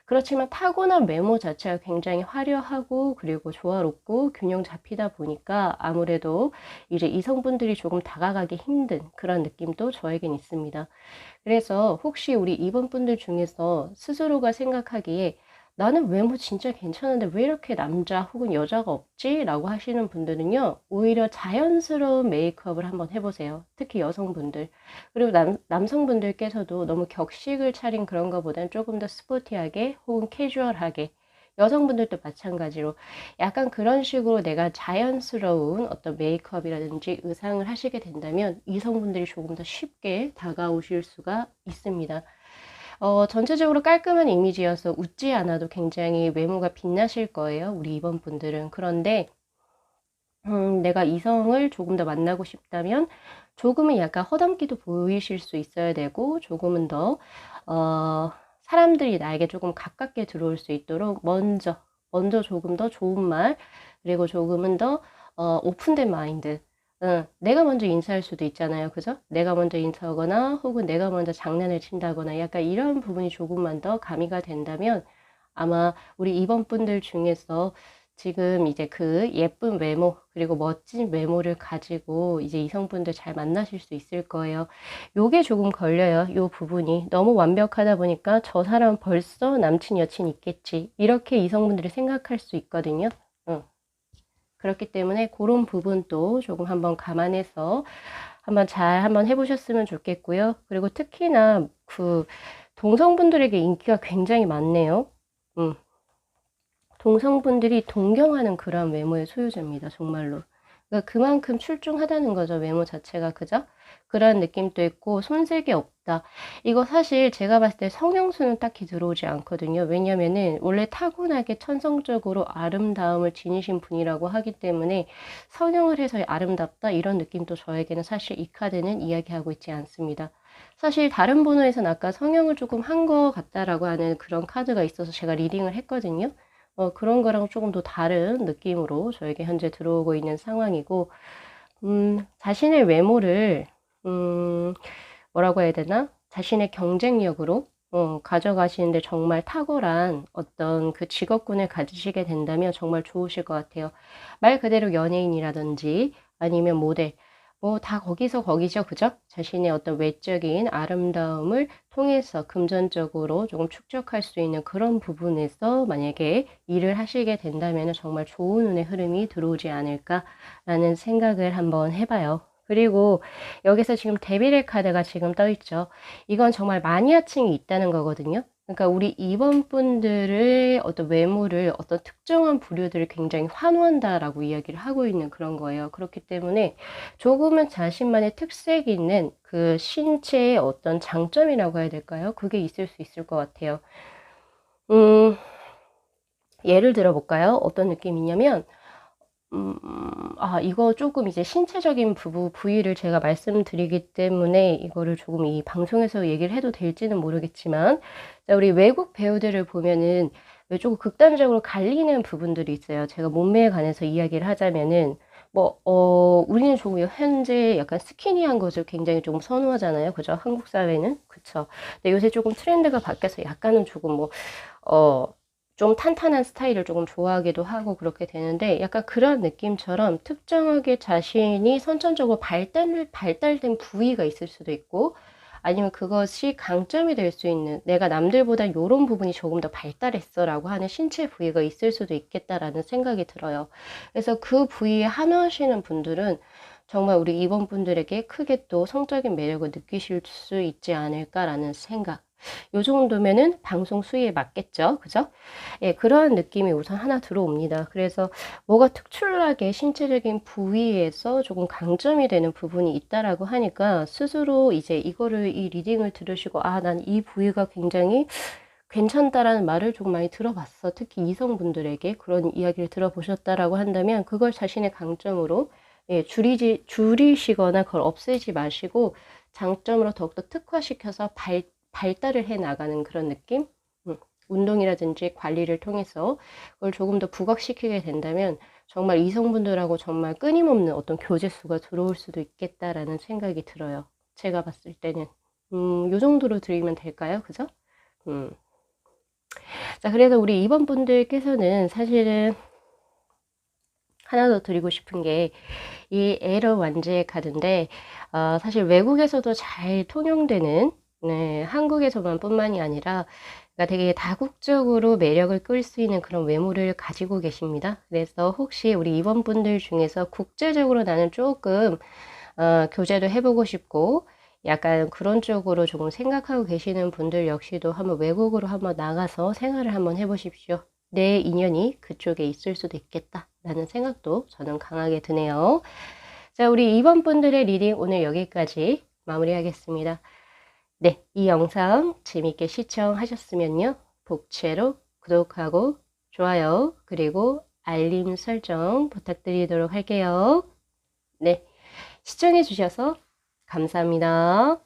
그렇지만 타고난 외모 자체가 굉장히 화려하고 그리고 조화롭고 균형 잡히다 보니까 아무래도 이제 이성분들이 조금 다가가기 힘든 그런 느낌도 저에겐 있습니다. 그래서 혹시 우리 이번 분들 중에서 스스로가 생각하기에 나는 외모 진짜 괜찮은데 왜 이렇게 남자 혹은 여자가 없지? 라고 하시는 분들은요, 오히려 자연스러운 메이크업을 한번 해보세요. 특히 여성분들. 그리고 남성분들께서도 너무 격식을 차린 그런 것보다는 조금 더 스포티하게 혹은 캐주얼하게, 여성분들도 마찬가지로 약간 그런 식으로 내가 자연스러운 어떤 메이크업이라든지 의상을 하시게 된다면 이성분들이 조금 더 쉽게 다가오실 수가 있습니다. 전체적으로 깔끔한 이미지여서 웃지 않아도 굉장히 외모가 빛나실 거예요, 우리 이번 분들은. 그런데 내가 이성을 조금 더 만나고 싶다면 조금은 약간 허당기도 보이실 수 있어야 되고, 조금은 더 사람들이 나에게 조금 가깝게 들어올 수 있도록 먼저 조금 더 좋은 말, 그리고 조금은 더 오픈된 마인드. 내가 먼저 인사할 수도 있잖아요, 그죠? 내가 먼저 인사하거나 혹은 내가 먼저 장난을 친다거나 약간 이런 부분이 조금만 더 가미가 된다면 아마 우리 이번 분들 중에서 지금 이제 그 예쁜 외모 그리고 멋진 외모를 가지고 이제 이성분들 잘 만나실 수 있을 거예요. 요게 조금 걸려요. 요 부분이 너무 완벽하다 보니까 저 사람 벌써 남친 여친 있겠지, 이렇게 이성분들이 생각할 수 있거든요. 그렇기 때문에 그런 부분도 조금 한번 감안해서 한번 해보셨으면 좋겠고요. 그리고 특히나 그 동성분들에게 인기가 굉장히 많네요. 동성분들이 동경하는 그런 외모의 소유자입니다, 정말로. 그러니까 그만큼 출중하다는 거죠, 외모 자체가. 그죠? 그런 느낌도 있고 손색이 없다. 이거 사실 제가 봤을 때 성형수는 딱히 들어오지 않거든요. 왜냐면은 원래 타고나게 천성적으로 아름다움을 지니신 분이라고 하기 때문에 성형을 해서 아름답다 이런 느낌도 저에게는 사실 이 카드는 이야기하고 있지 않습니다. 사실 다른 번호에서는 아까 성형을 조금 한 것 같다라고 하는 그런 카드가 있어서 제가 리딩을 했거든요. 그런 거랑 조금 더 다른 느낌으로 저에게 현재 들어오고 있는 상황이고, 자신의 외모를, 뭐라고 해야 되나? 자신의 경쟁력으로, 가져가시는데 정말 탁월한 어떤 그 직업군을 가지시게 된다면 정말 좋으실 것 같아요. 말 그대로 연예인이라든지 아니면 모델, 뭐 다 거기서 거기죠, 그죠? 자신의 어떤 외적인 아름다움을 통해서 금전적으로 조금 축적할 수 있는 그런 부분에서 만약에 일을 하시게 된다면 정말 좋은 운의 흐름이 들어오지 않을까라는 생각을 한번 해봐요. 그리고 여기서 지금 데빌의 카드가 지금 떠 있죠. 이건 정말 마니아층이 있다는 거거든요. 그러니까 우리 2번 분들의 어떤 외모를 어떤 특정한 부류들을 굉장히 환호한다라고 이야기를 하고 있는 그런 거예요. 그렇기 때문에 조금은 자신만의 특색 있는 그 신체의 어떤 장점이라고 해야 될까요? 그게 있을 수 있을 것 같아요. 예를 들어 볼까요? 어떤 느낌이냐면, 이거 조금 이제 신체적인 부위를 제가 말씀드리기 때문에 이거를 조금 이 방송에서 얘기를 해도 될지는 모르겠지만, 우리 외국 배우들을 보면은 왜 조금 극단적으로 갈리는 부분들이 있어요. 제가 몸매에 관해서 이야기를 하자면은, 우리는 조금 현재 약간 스키니한 것을 굉장히 조금 선호하잖아요. 그죠? 한국 사회는. 그쵸. 근데 요새 조금 트렌드가 바뀌어서 약간은 조금 좀 탄탄한 스타일을 조금 좋아하기도 하고 그렇게 되는데, 약간 그런 느낌처럼 특정하게 자신이 선천적으로 발달된 부위가 있을 수도 있고, 아니면 그것이 강점이 될 수 있는, 내가 남들보다 요런 부분이 조금 더 발달했어 라고 하는 신체 부위가 있을 수도 있겠다라는 생각이 들어요. 그래서 그 부위에 한호하시는 분들은 정말 우리 이번 분들에게 크게 또 성적인 매력을 느끼실 수 있지 않을까라는 생각. 요 정도면은 방송 수위에 맞겠죠, 그죠? 예, 그런 느낌이 우선 하나 들어옵니다. 그래서 뭐가 특출나게 신체적인 부위에서 조금 강점이 되는 부분이 있다라고 하니까 스스로 이제 이 리딩을 들으시고, 난 이 부위가 굉장히 괜찮다라는 말을 조금 많이 들어봤어. 특히 이성분들에게 그런 이야기를 들어보셨다라고 한다면 그걸 자신의 강점으로, 예, 줄이시거나 그걸 없애지 마시고 장점으로 더욱더 특화시켜서 발달을 해 나가는 그런 느낌? 운동이라든지 관리를 통해서 그걸 조금 더 부각시키게 된다면 정말 이성분들하고 정말 끊임없는 어떤 교제수가 들어올 수도 있겠다라는 생각이 들어요. 제가 봤을 때는. 요 정도로 드리면 될까요? 그죠? 자, 그래서 우리 2번 분들께서는 사실은 하나 더 드리고 싶은 게 이 에러 완제의 카드인데, 사실 외국에서도 잘 통용되는, 네, 한국에서만 뿐만이 아니라 그러니까 되게 다국적으로 매력을 끌 수 있는 그런 외모를 가지고 계십니다. 그래서 혹시 우리 2번 분들 중에서 국제적으로 나는 조금 교제도 해보고 싶고 약간 그런 쪽으로 조금 생각하고 계시는 분들 역시도 한번 외국으로 한번 나가서 생활을 한번 해보십시오. 내 인연이 그쪽에 있을 수도 있겠다 라는 생각도 저는 강하게 드네요. 자, 우리 2번 분들의 리딩 오늘 여기까지 마무리하겠습니다. 네, 이 영상 재밌게 시청하셨으면요. 복채로 구독하고 좋아요 그리고 알림 설정 부탁드리도록 할게요. 네, 시청해 주셔서 감사합니다.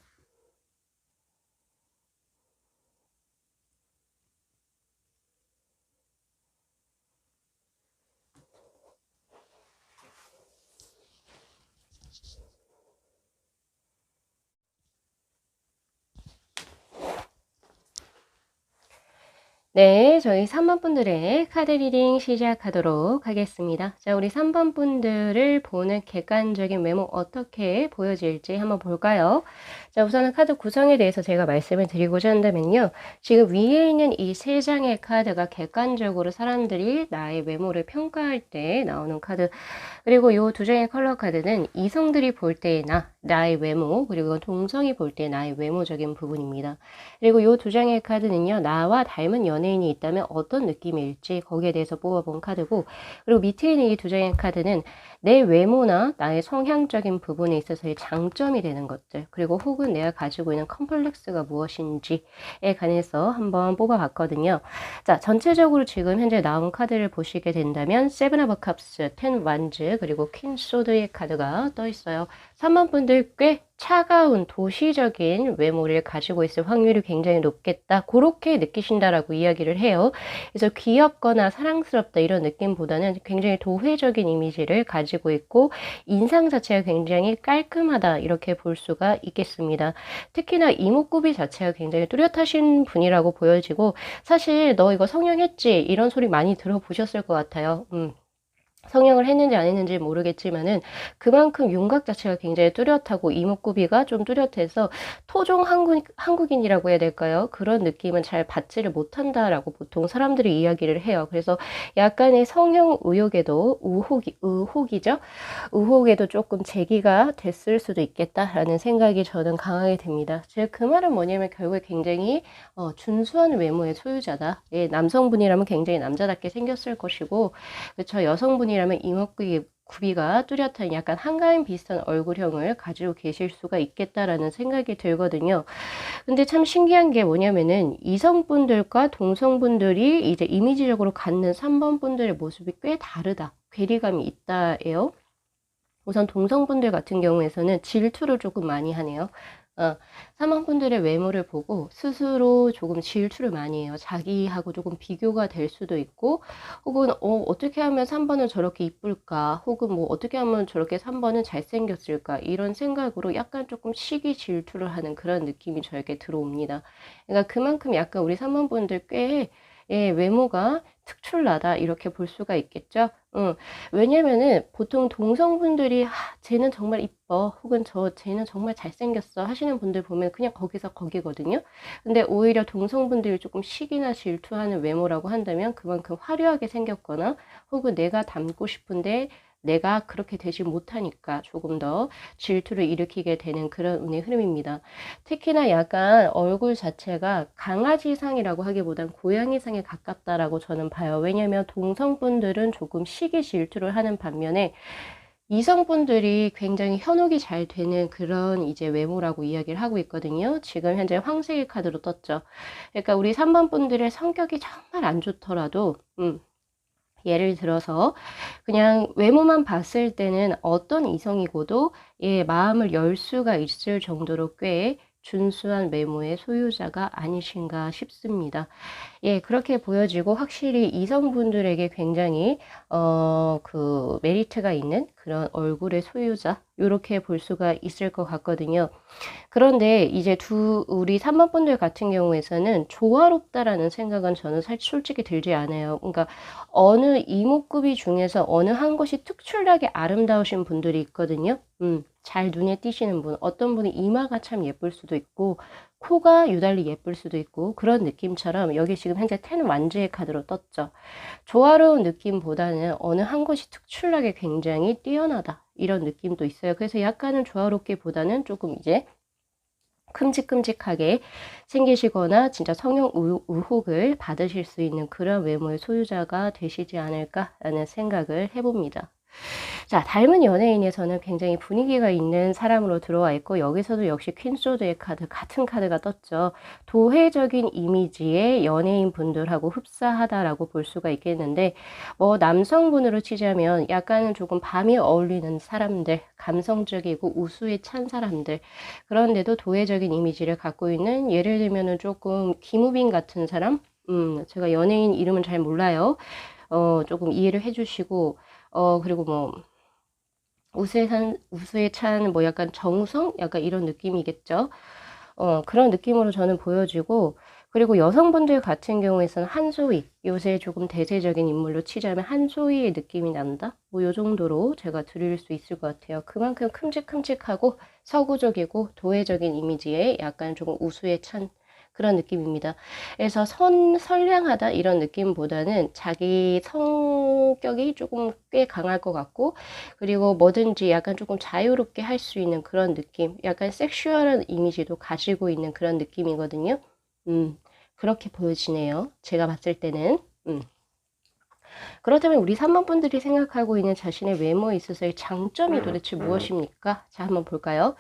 네, 저희 3번 분들의 카드 리딩 시작하도록 하겠습니다. 자, 우리 3번 분들을 보는 객관적인 외모 어떻게 보여질지 한번 볼까요? 자, 우선은 카드 구성에 대해서 제가 말씀을 드리고자 한다면요. 지금 위에 있는 이 세 장의 카드가 객관적으로 사람들이 나의 외모를 평가할 때 나오는 카드, 그리고 이 두 장의 컬러 카드는 이성들이 볼 때의 나의 외모, 그리고 동성이 볼 때 나의 외모적인 부분입니다. 그리고 이 두 장의 카드는요, 나와 닮은 연예인이 있다면 어떤 느낌일지 거기에 대해서 뽑아본 카드고, 그리고 밑에 있는 이 두 장의 카드는 내 외모나 나의 성향적인 부분에 있어서의 장점이 되는 것들, 그리고 혹은 내가 가지고 있는 컴플렉스가 무엇인지에 관해서 한번 뽑아봤거든요. 자, 전체적으로 지금 현재 나온 카드를 보시게 된다면 세븐 오브 컵스, 텐 완즈, 그리고 퀸 소드의 카드가 떠 있어요. 3번 분들 꽤 차가운 도시적인 외모를 가지고 있을 확률이 굉장히 높겠다. 그렇게 느끼신다라고 이야기를 해요. 그래서 귀엽거나 사랑스럽다 이런 느낌보다는 굉장히 도회적인 이미지를 가지고 있고 인상 자체가 굉장히 깔끔하다 이렇게 볼 수가 있겠습니다. 특히나 이목구비 자체가 굉장히 뚜렷하신 분이라고 보여지고 사실 너 이거 성형했지? 이런 소리 많이 들어보셨을 것 같아요. 성형을 했는지 안 했는지 모르겠지만은 그만큼 윤곽 자체가 굉장히 뚜렷하고 이목구비가 좀 뚜렷해서 토종 한국인이라고 해야 될까요? 그런 느낌은 잘 받지를 못한다라고 보통 사람들이 이야기를 해요. 그래서 약간의 성형 의혹에도 의혹이죠? 의혹에도 조금 제기가 됐을 수도 있겠다라는 생각이 저는 강하게 듭니다. 즉 그 말은 뭐냐면 결국에 굉장히 준수한 외모의 소유자다. 예, 남성분이라면 굉장히 남자답게 생겼을 것이고 그렇죠. 여성분이라면 이목구비가 뚜렷한 약간 한가인 비슷한 얼굴형을 가지고 계실 수가 있겠다라는 생각이 들거든요. 근데 참 신기한 게 뭐냐면은 이성분들과 동성분들이 이제 이미지적으로 갖는 3번 분들의 모습이 꽤 다르다. 괴리감이 있다예요. 우선 동성분들 같은 경우에서는 질투를 조금 많이 하네요. 3번 분들의 외모를 보고 스스로 조금 질투를 많이 해요. 자기하고 조금 비교가 될 수도 있고 혹은 어떻게 하면 3번은 저렇게 이쁠까 혹은 뭐 어떻게 하면 저렇게 3번은 잘생겼을까 이런 생각으로 약간 조금 시기 질투를 하는 그런 느낌이 저에게 들어옵니다. 그러니까 그만큼 약간 우리 3번 분들 꽤 예, 외모가 특출나다 이렇게 볼 수가 있겠죠. 왜냐면은 보통 동성분들이 쟤는 정말 이뻐 혹은 쟤는 정말 잘생겼어 하시는 분들 보면 그냥 거기서 거기거든요. 근데 오히려 동성분들이 조금 시기나 질투하는 외모라고 한다면 그만큼 화려하게 생겼거나 혹은 내가 닮고 싶은데 내가 그렇게 되지 못하니까 조금 더 질투를 일으키게 되는 그런 운의 흐름입니다. 특히나 약간 얼굴 자체가 강아지상이라고 하기보단 고양이상에 가깝다라고 저는 봐요. 왜냐하면 동성분들은 조금 시기 질투를 하는 반면에 이성분들이 굉장히 현혹이 잘 되는 그런 이제 외모라고 이야기를 하고 있거든요. 지금 현재 황색의 카드로 떴죠. 그러니까 우리 3번 분들의 성격이 정말 안 좋더라도 예를 들어서 그냥 외모만 봤을 때는 어떤 이성이고도 마음을 열 수가 있을 정도로 꽤 준수한 외모의 소유자가 아니신가 싶습니다. 그렇게 보여지고 확실히 이성분들에게 굉장히 메리트가 있는 그런 얼굴의 소유자 요렇게 볼 수가 있을 것 같거든요. 그런데 이제 우리 3번 분들 같은 경우에서는 조화롭다라는 생각은 저는 솔직히 들지 않아요. 그러니까 어느 이목구비 중에서 어느 한 곳이 특출나게 아름다우신 분들이 있거든요. 잘 눈에 띄시는 분. 어떤 분이 이마가 참 예쁠 수도 있고 코가 유달리 예쁠 수도 있고 그런 느낌처럼 여기 지금 현재 10 완즈의 카드로 떴죠. 조화로운 느낌보다는 어느 한 곳이 특출나게 굉장히 뛰어나다 이런 느낌도 있어요. 그래서 약간은 조화롭기보다는 조금 이제 큼직큼직하게 생기시거나 진짜 성형 의혹을 받으실 수 있는 그런 외모의 소유자가 되시지 않을까라는 생각을 해봅니다. 자, 닮은 연예인에서는 굉장히 분위기가 있는 사람으로 들어와 있고 여기서도 역시 퀸소드의 카드 같은 카드가 떴죠. 도회적인 이미지의 연예인 분들하고 흡사하다라고 볼 수가 있겠는데 남성분으로 치자면 약간은 조금 밤에 어울리는 사람들, 감성적이고 우수에 찬 사람들 그런데도 도회적인 이미지를 갖고 있는 예를 들면은 조금 김우빈 같은 사람 제가 연예인 이름은 잘 몰라요. 조금 이해를 해주시고 그리고 우수에 찬 약간 정우성? 약간 이런 느낌이겠죠. 그런 느낌으로 저는 보여지고, 그리고 여성분들 같은 경우에서는 한소희, 요새 조금 대세적인 인물로 치자면 한소희의 느낌이 난다? 요 정도로 제가 드릴 수 있을 것 같아요. 그만큼 큼직큼직하고 서구적이고 도회적인 이미지에 약간 조금 우수에 찬 그런 느낌입니다. 그래서 선량하다 이런 느낌보다는 자기 성격이 조금 꽤 강할 것 같고 그리고 뭐든지 약간 조금 자유롭게 할 수 있는 그런 느낌 약간 섹슈얼한 이미지도 가지고 있는 그런 느낌이거든요. 그렇게 보여지네요. 제가 봤을 때는. 그렇다면 우리 3번 분들이 생각하고 있는 자신의 외모에 있어서의 장점이 도대체 무엇입니까? 자, 한번 볼까요?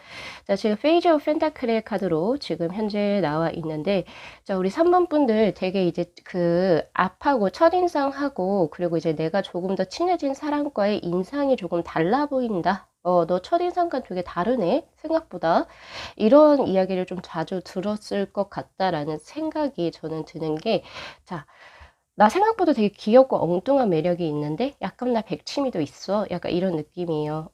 자, 지금 페이지 오브 펜타클의 카드로 지금 현재 나와 있는데, 자, 우리 3번 분들 되게 이제 앞하고 첫인상하고, 그리고 이제 내가 조금 더 친해진 사람과의 인상이 조금 달라 보인다. 너 첫인상과 되게 다르네? 생각보다. 이런 이야기를 좀 자주 들었을 것 같다라는 생각이 저는 드는 게, 자, 나 생각보다 되게 귀엽고 엉뚱한 매력이 있는데 약간 나 백치미도 있어. 약간 이런 느낌이에요.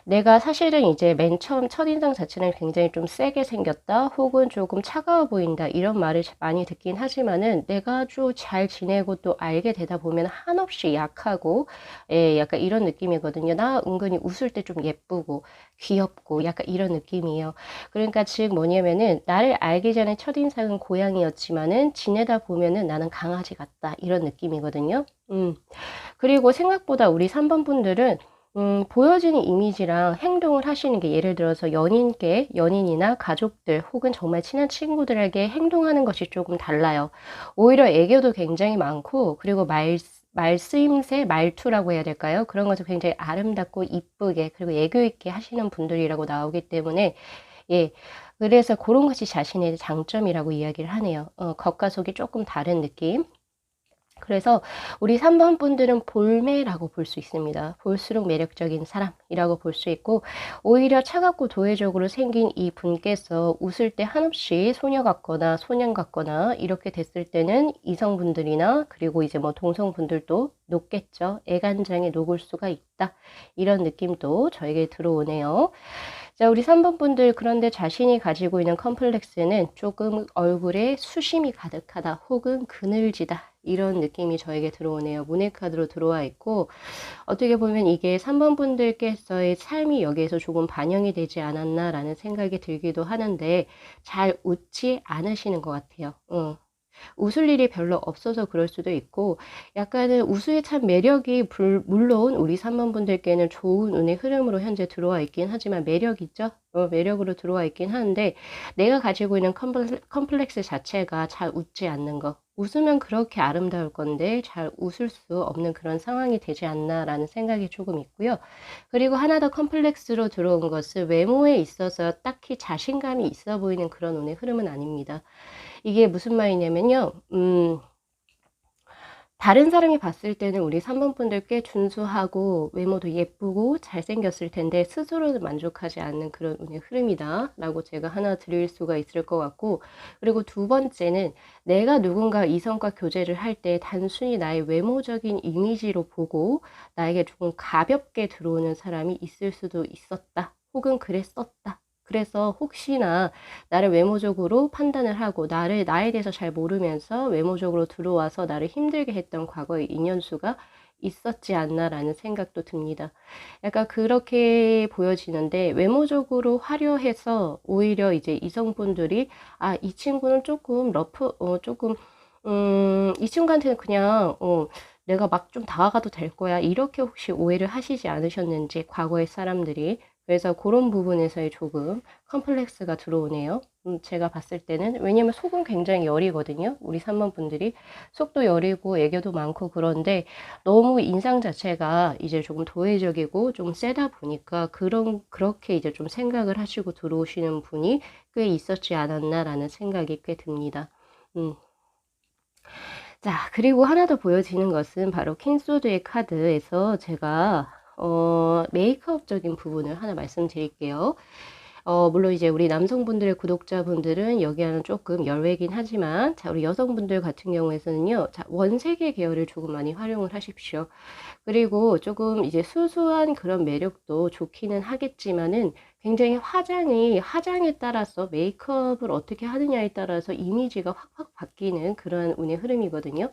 내가 사실은 이제 맨 처음 첫인상 자체는 굉장히 좀 세게 생겼다 혹은 조금 차가워 보인다 이런 말을 많이 듣긴 하지만은 내가 아주 잘 지내고 또 알게 되다 보면 한없이 약하고 약간 이런 느낌이거든요. 나 은근히 웃을 때 좀 예쁘고 귀엽고 약간 이런 느낌이에요. 그러니까 즉 뭐냐면은 나를 알기 전에 첫인상은 고양이였지만은 지내다 보면은 나는 강아지 같다 이런 느낌이거든요. 그리고 생각보다 우리 3번 분들은 보여지는 이미지랑 행동을 하시는 게 예를 들어서 연인이나 가족들 혹은 정말 친한 친구들에게 행동하는 것이 조금 달라요. 오히려 애교도 굉장히 많고 그리고 말쓰임새, 말투라고 해야 될까요? 그런 것을 굉장히 아름답고 이쁘게 그리고 애교 있게 하시는 분들이라고 나오기 때문에 그래서 그런 것이 자신의 장점이라고 이야기를 하네요. 겉과 속이 조금 다른 느낌. 그래서 우리 3번 분들은 볼매라고 볼 수 있습니다. 볼수록 매력적인 사람이라고 볼 수 있고 오히려 차갑고 도회적으로 생긴 이 분께서 웃을 때 한없이 소녀 같거나 소년 같거나 이렇게 됐을 때는 이성분들이나 그리고 이제 동성분들도 녹겠죠. 애간장에 녹을 수가 있다. 이런 느낌도 저에게 들어오네요. 자, 우리 3번 분들 그런데 자신이 가지고 있는 컴플렉스는 조금 얼굴에 수심이 가득하다 혹은 그늘지다 이런 느낌이 저에게 들어오네요. 문의 카드로 들어와 있고 어떻게 보면 이게 3번 분들께서의 삶이 여기에서 조금 반영이 되지 않았나라는 생각이 들기도 하는데 잘 웃지 않으시는 것 같아요. 웃을 일이 별로 없어서 그럴 수도 있고 약간은 우수에 참 매력이 물론 우리 3번 분들께는 좋은 운의 흐름으로 현재 들어와 있긴 하지만 매력이죠. 매력으로 들어와 있긴 하는데 내가 가지고 있는 컴플렉스 자체가 잘 웃지 않는 거. 웃으면 그렇게 아름다울 건데 잘 웃을 수 없는 그런 상황이 되지 않나라는 생각이 조금 있고요. 그리고 하나 더 컴플렉스로 들어온 것은 외모에 있어서 딱히 자신감이 있어 보이는 그런 운의 흐름은 아닙니다. 이게 무슨 말이냐면요. 다른 사람이 봤을 때는 우리 3번 분들 꽤 준수하고 외모도 예쁘고 잘생겼을 텐데 스스로는 만족하지 않는 그런 운의 흐름이다라고 제가 하나 드릴 수가 있을 것 같고, 그리고 두 번째는 내가 누군가 이성과 교제를 할 때 단순히 나의 외모적인 이미지로 보고 나에게 조금 가볍게 들어오는 사람이 있을 수도 있었다. 혹은 그랬었다. 그래서 혹시나 나를 외모적으로 판단을 하고 나에 대해서 잘 모르면서 외모적으로 들어와서 나를 힘들게 했던 과거의 인연수가 있었지 않나라는 생각도 듭니다. 약간 그렇게 보여지는데, 외모적으로 화려해서 오히려 이제 이성분들이 이 친구는 조금 조금 이 친구한테는 그냥 내가 막 좀 다가가도 될 거야, 이렇게 혹시 오해를 하시지 않으셨는지, 과거의 사람들이. 그래서 그런 부분에서의 조금 컴플렉스가 들어오네요. 제가 봤을 때는. 왜냐면 속은 굉장히 여리거든요. 우리 3번 분들이 속도 여리고 애교도 많고, 그런데 너무 인상 자체가 이제 조금 도회적이고 좀 세다 보니까 그렇게 이제 좀 생각을 하시고 들어오시는 분이 꽤 있었지 않았나라는 생각이 꽤 듭니다. 자, 그리고 하나 더 보여지는 것은 바로 킹소드의 카드에서 제가 메이크업적인 부분을 하나 말씀드릴게요. 물론 이제 우리 남성분들의 구독자분들은 여기와는 조금 열외긴 하지만, 자, 우리 여성분들 같은 경우에서는요, 자, 원색의 계열을 조금 많이 활용을 하십시오. 그리고 조금 이제 수수한 그런 매력도 좋기는 하겠지만은, 굉장히 화장에 따라서 메이크업을 어떻게 하느냐에 따라서 이미지가 확확 바뀌는 그런 운의 흐름이거든요.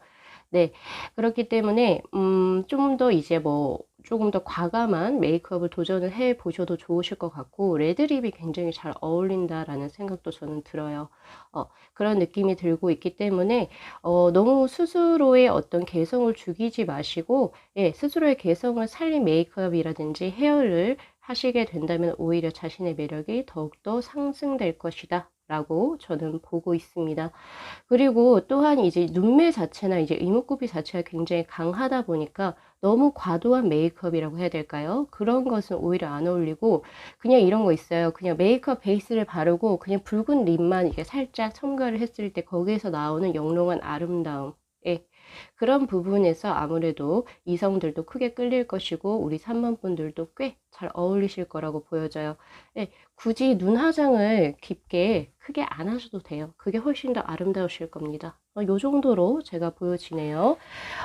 네. 그렇기 때문에 좀 더 이제 조금 더 과감한 메이크업을 도전을 해 보셔도 좋으실 것 같고, 레드립이 굉장히 잘 어울린다라는 생각도 저는 들어요. 그런 느낌이 들고 있기 때문에 너무 스스로의 어떤 개성을 죽이지 마시고, 예, 스스로의 개성을 살린 메이크업이라든지 헤어를 하시게 된다면 오히려 자신의 매력이 더욱더 상승될 것이다 라고 저는 보고 있습니다. 그리고 또한 이제 눈매 자체나 이제 이목구비 자체가 굉장히 강하다 보니까 너무 과도한 메이크업이라고 해야 될까요? 그런 것은 오히려 안 어울리고, 그냥 이런 거 있어요. 그냥 메이크업 베이스를 바르고 그냥 붉은 립만 이렇게 살짝 첨가를 했을 때 거기에서 나오는 영롱한 아름다움. 예. 그런 부분에서 아무래도 이성들도 크게 끌릴 것이고, 우리 3번 분들도 꽤 잘 어울리실 거라고 보여져요. 예. 굳이 눈 화장을 깊게 크게 안 하셔도 돼요. 그게 훨씬 더 아름다우실 겁니다. 요 정도로 제가 보여지네요.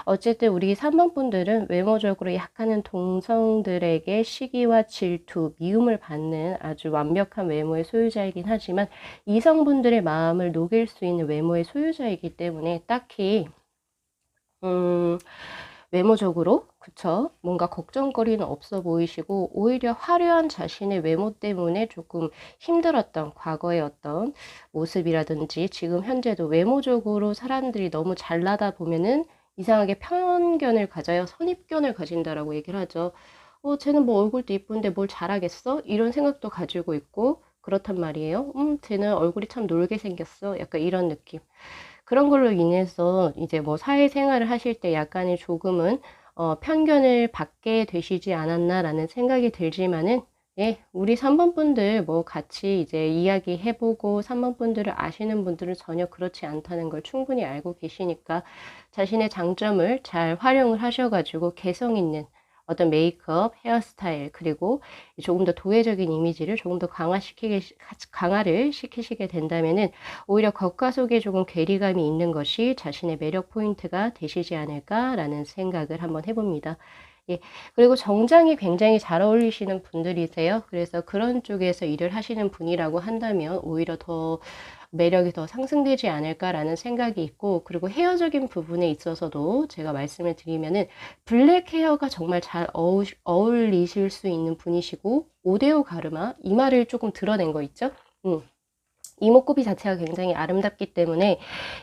어쨌든 우리 3번 분들은 외모적으로 약간은 동성들에게 시기와 질투, 미움을 받는 아주 완벽한 외모의 소유자이긴 하지만, 이성분들의 마음을 녹일 수 있는 외모의 소유자이기 때문에 딱히 외모적으로, 그쵸, 뭔가 걱정거리는 없어 보이시고, 오히려 화려한 자신의 외모 때문에 조금 힘들었던 과거의 어떤 모습이라든지, 지금 현재도 외모적으로 사람들이 너무 잘나다 보면은 이상하게 편견을 가져요. 선입견을 가진다라고 얘기를 하죠. 쟤는 뭐 얼굴도 이쁜데 뭘 잘하겠어? 이런 생각도 가지고 있고 그렇단 말이에요. 쟤는 얼굴이 참 놀게 생겼어. 약간 이런 느낌. 그런 걸로 인해서 이제 사회생활을 하실 때 약간의 조금은 편견을 받게 되시지 않았나라는 생각이 들지만은, 예, 우리 3번 분들 같이 이제 이야기해보고 3번 분들을 아시는 분들은 전혀 그렇지 않다는 걸 충분히 알고 계시니까, 자신의 장점을 잘 활용을 하셔가지고 개성 있는 어떤 메이크업, 헤어스타일, 그리고 조금 더 도회적인 이미지를 조금 더 강화를 시키시게 된다면은, 오히려 겉과 속에 조금 괴리감이 있는 것이 자신의 매력 포인트가 되시지 않을까라는 생각을 한번 해봅니다. 예. 그리고 정장이 굉장히 잘 어울리시는 분들이세요. 그래서 그런 쪽에서 일을 하시는 분이라고 한다면 오히려 더 매력이 더 상승되지 않을까라는 생각이 있고, 그리고 헤어적인 부분에 있어서도 제가 말씀을 드리면은 블랙 헤어가 정말 잘 어울리실 수 있는 분이시고, 오데오 가르마, 이마를 조금 드러낸 거 있죠? 이목구비 자체가 굉장히 아름답기 때문에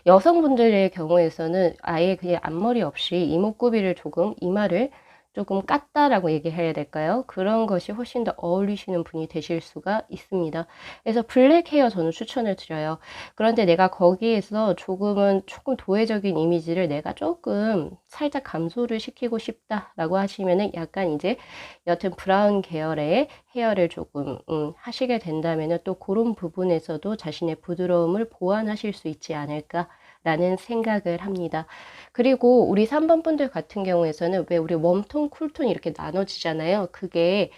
여성분들의 경우에서는 아예 그냥 앞머리 없이 이목구비를 조금, 이마를 조금 깠다라고 얘기해야 될까요? 그런 것이 훨씬 더 어울리시는 분이 되실 수가 있습니다. 그래서 블랙 헤어 저는 추천을 드려요. 그런데 내가 거기에서 조금 도회적인 이미지를 내가 조금 살짝 감소를 시키고 싶다라고 하시면은, 약간 이제 여튼 브라운 계열의 헤어를 조금 하시게 된다면은 또 그런 부분에서도 자신의 부드러움을 보완하실 수 있지 않을까 라는 생각을 합니다. 그리고 우리 3번 분들 같은 경우에서는 왜 우리 웜톤, 쿨톤 이렇게 나눠지잖아요. 그게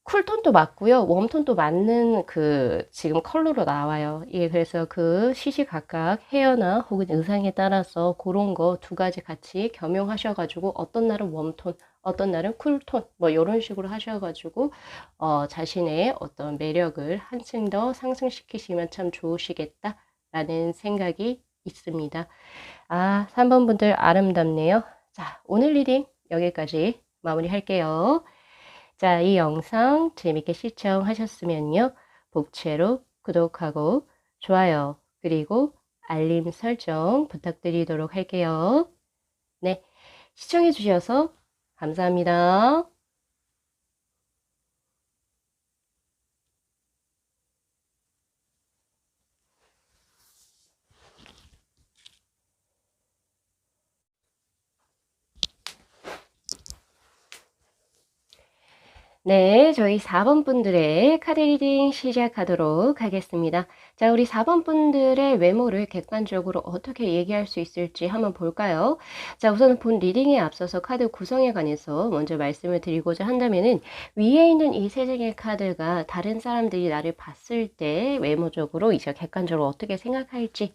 쿨톤도 맞고요. 웜톤도 맞는 그 지금 컬러로 나와요. 예, 그래서 그 시시각각 헤어나 혹은 의상에 따라서 그런 거 두 가지 같이 겸용하셔가지고 어떤 날은 웜톤, 어떤 날은 쿨톤 뭐 이런 식으로 하셔가지고 자신의 어떤 매력을 한층 더 상승시키시면 참 좋으시겠다라는 생각이 있습니다. 아, 3번 분들 아름답네요. 자, 오늘 리딩 여기까지 마무리할게요. 자, 이 영상 재밌게 시청하셨으면요. 복채로 구독하고 좋아요, 그리고 알림 설정 부탁드리도록 할게요. 네, 시청해 주셔서 감사합니다. 네, 저희 4번 분들의 카드 리딩 시작하도록 하겠습니다. 자, 우리 4번 분들의 외모를 객관적으로 어떻게 얘기할 수 있을지 한번 볼까요? 자, 우선 본 리딩에 앞서서 카드 구성에 관해서 먼저 말씀을 드리고자 한다면은 위에 있는 이 세 장의 카드가 다른 사람들이 나를 봤을 때 외모적으로 이제 객관적으로 어떻게 생각할지에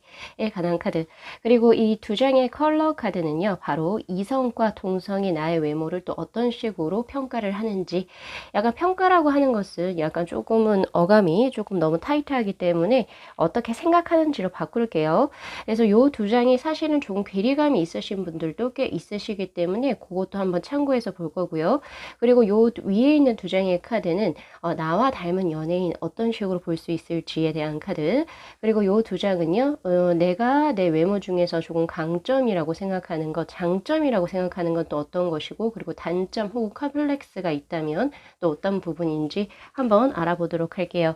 관한 카드. 그리고 이 두 장의 컬러 카드는요, 바로 이성과 동성이 나의 외모를 또 어떤 식으로 평가를 하는지. 약간 평가라고 하는 것은 약간 조금은 어감이 조금 너무 타이트하기 때문에 어떻게 생각하는지로 바꿀게요. 그래서 요 두 장이 사실은 조금 괴리감이 있으신 분들도 꽤 있으시기 때문에 그것도 한번 참고해서 볼 거고요. 그리고 요 위에 있는 두 장의 카드는 나와 닮은 연예인 어떤 식으로 볼 수 있을지에 대한 카드. 그리고 요 두 장은요, 내가 내 외모 중에서 조금 강점이라고 생각하는 것, 장점이라고 생각하는 건 또 어떤 것이고, 그리고 단점 혹은 컴플렉스가 있다면 또 어떤 부분인지 한번 알아보도록 할게요.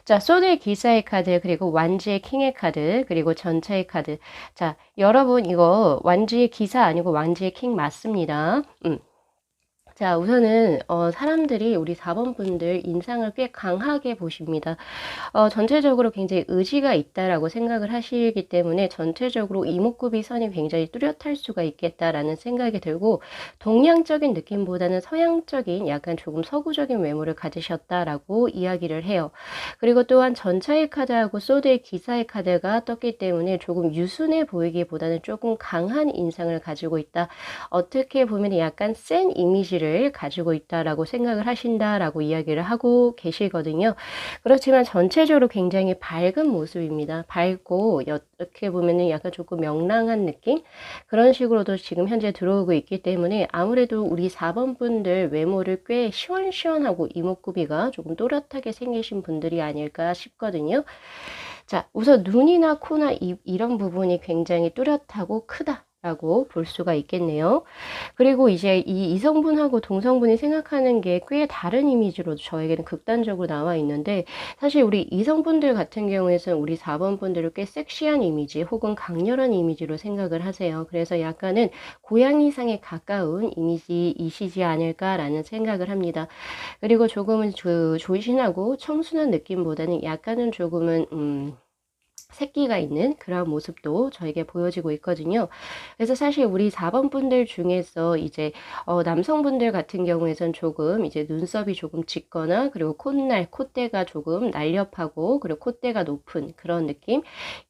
자, 소드의 기사의 카드, 그리고 완지의 킹의 카드, 그리고 전차의 카드. 자, 여러분 이거 완지의 기사 아니고 완지의 킹 맞습니다. 자, 우선은 사람들이 우리 4번 분들 인상을 꽤 강하게 보십니다. 전체적으로 굉장히 의지가 있다라고 생각을 하시기 때문에 전체적으로 이목구비 선이 굉장히 뚜렷할 수가 있겠다라는 생각이 들고, 동양적인 느낌보다는 서양적인 약간 조금 서구적인 외모를 가지셨다라고 이야기를 해요. 그리고 또한 전차의 카드하고 소드의 기사의 카드가 떴기 때문에 조금 유순해 보이기보다는 조금 강한 인상을 가지고 있다. 어떻게 보면 약간 센 이미지를 가지고 있다라고 생각을 하신다라고 이야기를 하고 계시거든요. 그렇지만 전체적으로 굉장히 밝은 모습입니다. 밝고 어떻게 보면은 약간 조금 명랑한 느낌? 그런 식으로도 지금 현재 들어오고 있기 때문에 아무래도 우리 4번 분들 외모를 꽤 시원시원하고 이목구비가 조금 또렷하게 생기신 분들이 아닐까 싶거든요. 자, 우선 눈이나 코나 입 이런 부분이 굉장히 뚜렷하고 크다. 라고 볼 수가 있겠네요. 그리고 이제 이 이성분하고 동성분이 생각하는 게 꽤 다른 이미지로 저에게는 극단적으로 나와 있는데, 사실 우리 이성분들 같은 경우에는 우리 4번 분들을 꽤 섹시한 이미지 혹은 강렬한 이미지로 생각을 하세요. 그래서 약간은 고양이상에 가까운 이미지이시지 않을까라는 생각을 합니다. 그리고 조금은 조신하고 청순한 느낌보다는 약간은 조금은 새끼가 있는 그런 모습도 저에게 보여지고 있거든요. 그래서 사실 우리 4번 분들 중에서 이제 남성분들 같은 경우에선 조금 이제 눈썹이 조금 짙거나, 그리고 콧대가 조금 날렵하고, 그리고 콧대가 높은 그런 느낌,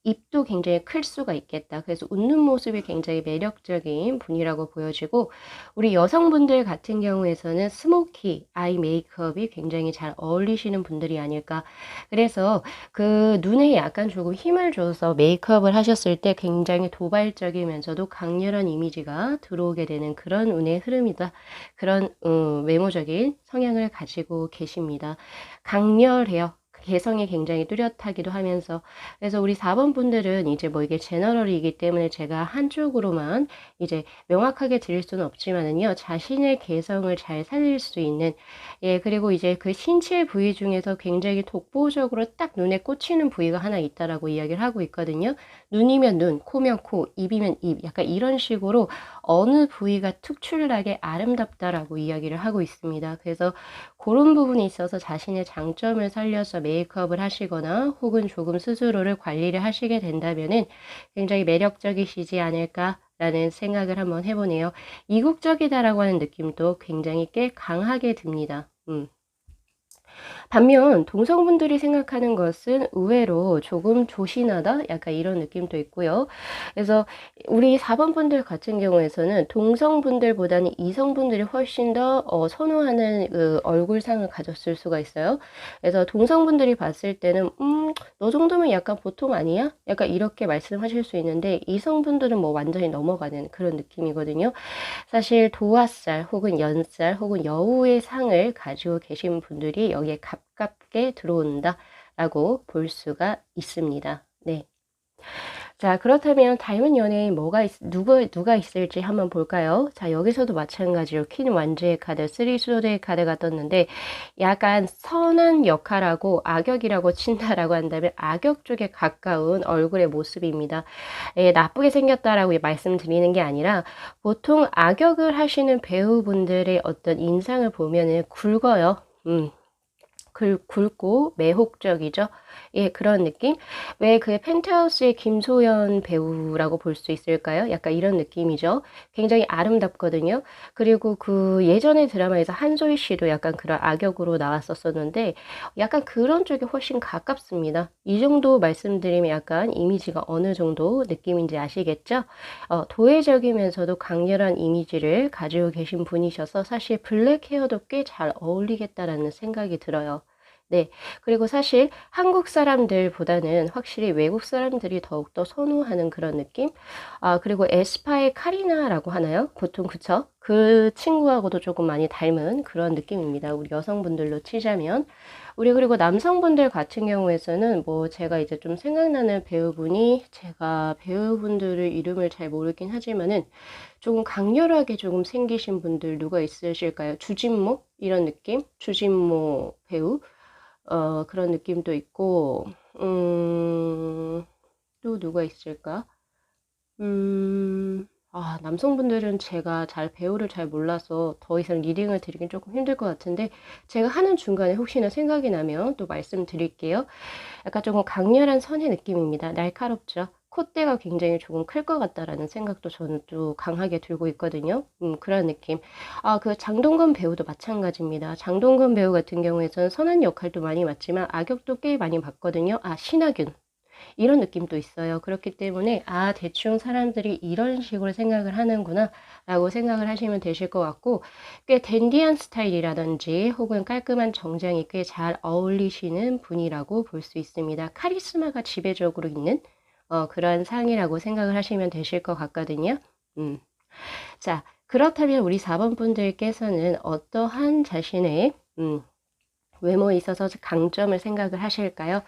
입도 굉장히 클 수가 있겠다. 그래서 웃는 모습이 굉장히 매력적인 분이라고 보여지고, 우리 여성분들 같은 경우에서는 스모키 아이 메이크업이 굉장히 잘 어울리시는 분들이 아닐까. 그래서 그 눈에 약간 조금 힘을 줘서 메이크업을 하셨을 때 굉장히 도발적이면서도 강렬한 이미지가 들어오게 되는 그런 운의 흐름이다. 그런 외모적인 성향을 가지고 계십니다. 강렬해요. 개성이 굉장히 뚜렷하기도 하면서. 그래서 우리 4번 분들은 이제 뭐 이게 제너럴이기 때문에 제가 한쪽으로만 이제 명확하게 드릴 수는 없지만은요, 자신의 개성을 잘 살릴 수 있는, 예, 그리고 이제 그 신체 부위 중에서 굉장히 독보적으로 딱 눈에 꽂히는 부위가 하나 있다라고 이야기를 하고 있거든요. 눈이면 눈, 코면 코, 입이면 입, 약간 이런 식으로 어느 부위가 특출나게 아름답다라고 이야기를 하고 있습니다. 그래서 그런 부분에 있어서 자신의 장점을 살려서 메이크업을 하시거나 혹은 조금 스스로를 관리를 하시게 된다면은 굉장히 매력적이시지 않을까라는 생각을 한번 해보네요. 이국적이다라고 하는 느낌도 굉장히 꽤 강하게 듭니다. 반면 동성분들이 생각하는 것은 의외로 조금 조신하다? 약간 이런 느낌도 있고요. 그래서 우리 4번 분들 같은 경우에서는 동성분들보다는 이성분들이 훨씬 더 선호하는 그 얼굴상을 가졌을 수가 있어요. 그래서 동성분들이 봤을 때는 너 정도면 약간 보통 아니야? 약간 이렇게 말씀하실 수 있는데 이성분들은 뭐 완전히 넘어가는 그런 느낌이거든요. 사실 도화살 혹은 연살 혹은 여우의 상을 가지고 계신 분들이 여기에 가깝게 들어온다 라고 볼 수가 있습니다. 네. 자, 그렇다면 닮은 연예인 누가 있을지 한번 볼까요? 자, 여기서도 마찬가지로 퀸 완즈의 카드, 쓰리 소드의 카드가 떴는데 약간 선한 역할하고 악역이라고 친다라고 한다면 악역 쪽에 가까운 얼굴의 모습입니다. 예, 나쁘게 생겼다라고 말씀드리는 게 아니라 보통 악역을 하시는 배우분들의 어떤 인상을 보면은 굵어요. 굵고 매혹적이죠. 예, 그런 느낌? 왜 그 펜트하우스의 김소연 배우라고 볼 수 있을까요? 약간 이런 느낌이죠. 굉장히 아름답거든요. 그리고 그 예전의 드라마에서 한소희 씨도 약간 그런 악역으로 나왔었었는데 약간 그런 쪽에 훨씬 가깝습니다. 이 정도 말씀드리면 약간 이미지가 어느 정도 느낌인지 아시겠죠? 도회적이면서도 강렬한 이미지를 가지고 계신 분이셔서 사실 블랙 헤어도 꽤 잘 어울리겠다라는 생각이 들어요. 네. 그리고 사실 한국 사람들보다는 확실히 외국 사람들이 더욱더 선호하는 그런 느낌? 아, 그리고 에스파의 카리나라고 하나요? 보통 그쵸? 그 친구하고도 조금 많이 닮은 그런 느낌입니다. 우리 여성분들로 치자면. 우리 그리고 남성분들 같은 경우에서는 뭐 제가 이제 좀 생각나는 배우분이 제가 배우분들의 이름을 잘 모르긴 하지만은 조금 강렬하게 조금 생기신 분들 누가 있으실까요? 주진모? 이런 느낌? 주진모 배우? 그런 느낌도 있고, 또 누가 있을까? 남성분들은 제가 배우를 잘 몰라서 더 이상 리딩을 드리긴 조금 힘들 것 같은데, 제가 하는 중간에 혹시나 생각이 나면 또 말씀드릴게요. 약간 조금 강렬한 선의 느낌입니다. 날카롭죠? 콧대가 굉장히 조금 클 것 같다라는 생각도 저는 또 강하게 들고 있거든요. 그런 느낌. 아, 그 장동건 배우도 마찬가지입니다. 장동건 배우 같은 경우에는 선한 역할도 많이 맡지만 악역도 꽤 많이 봤거든요. 아, 신하균. 이런 느낌도 있어요. 그렇기 때문에 아, 대충 사람들이 이런 식으로 생각을 하는구나 라고 생각을 하시면 되실 것 같고 꽤 댄디한 스타일이라든지 혹은 깔끔한 정장이 꽤 잘 어울리시는 분이라고 볼 수 있습니다. 카리스마가 지배적으로 있는 그런 상이라고 생각을 하시면 되실 것 같거든요. 자, 그렇다면 우리 4번 분들께서는 어떠한 자신의 외모에 있어서 강점을 생각을 하실까요?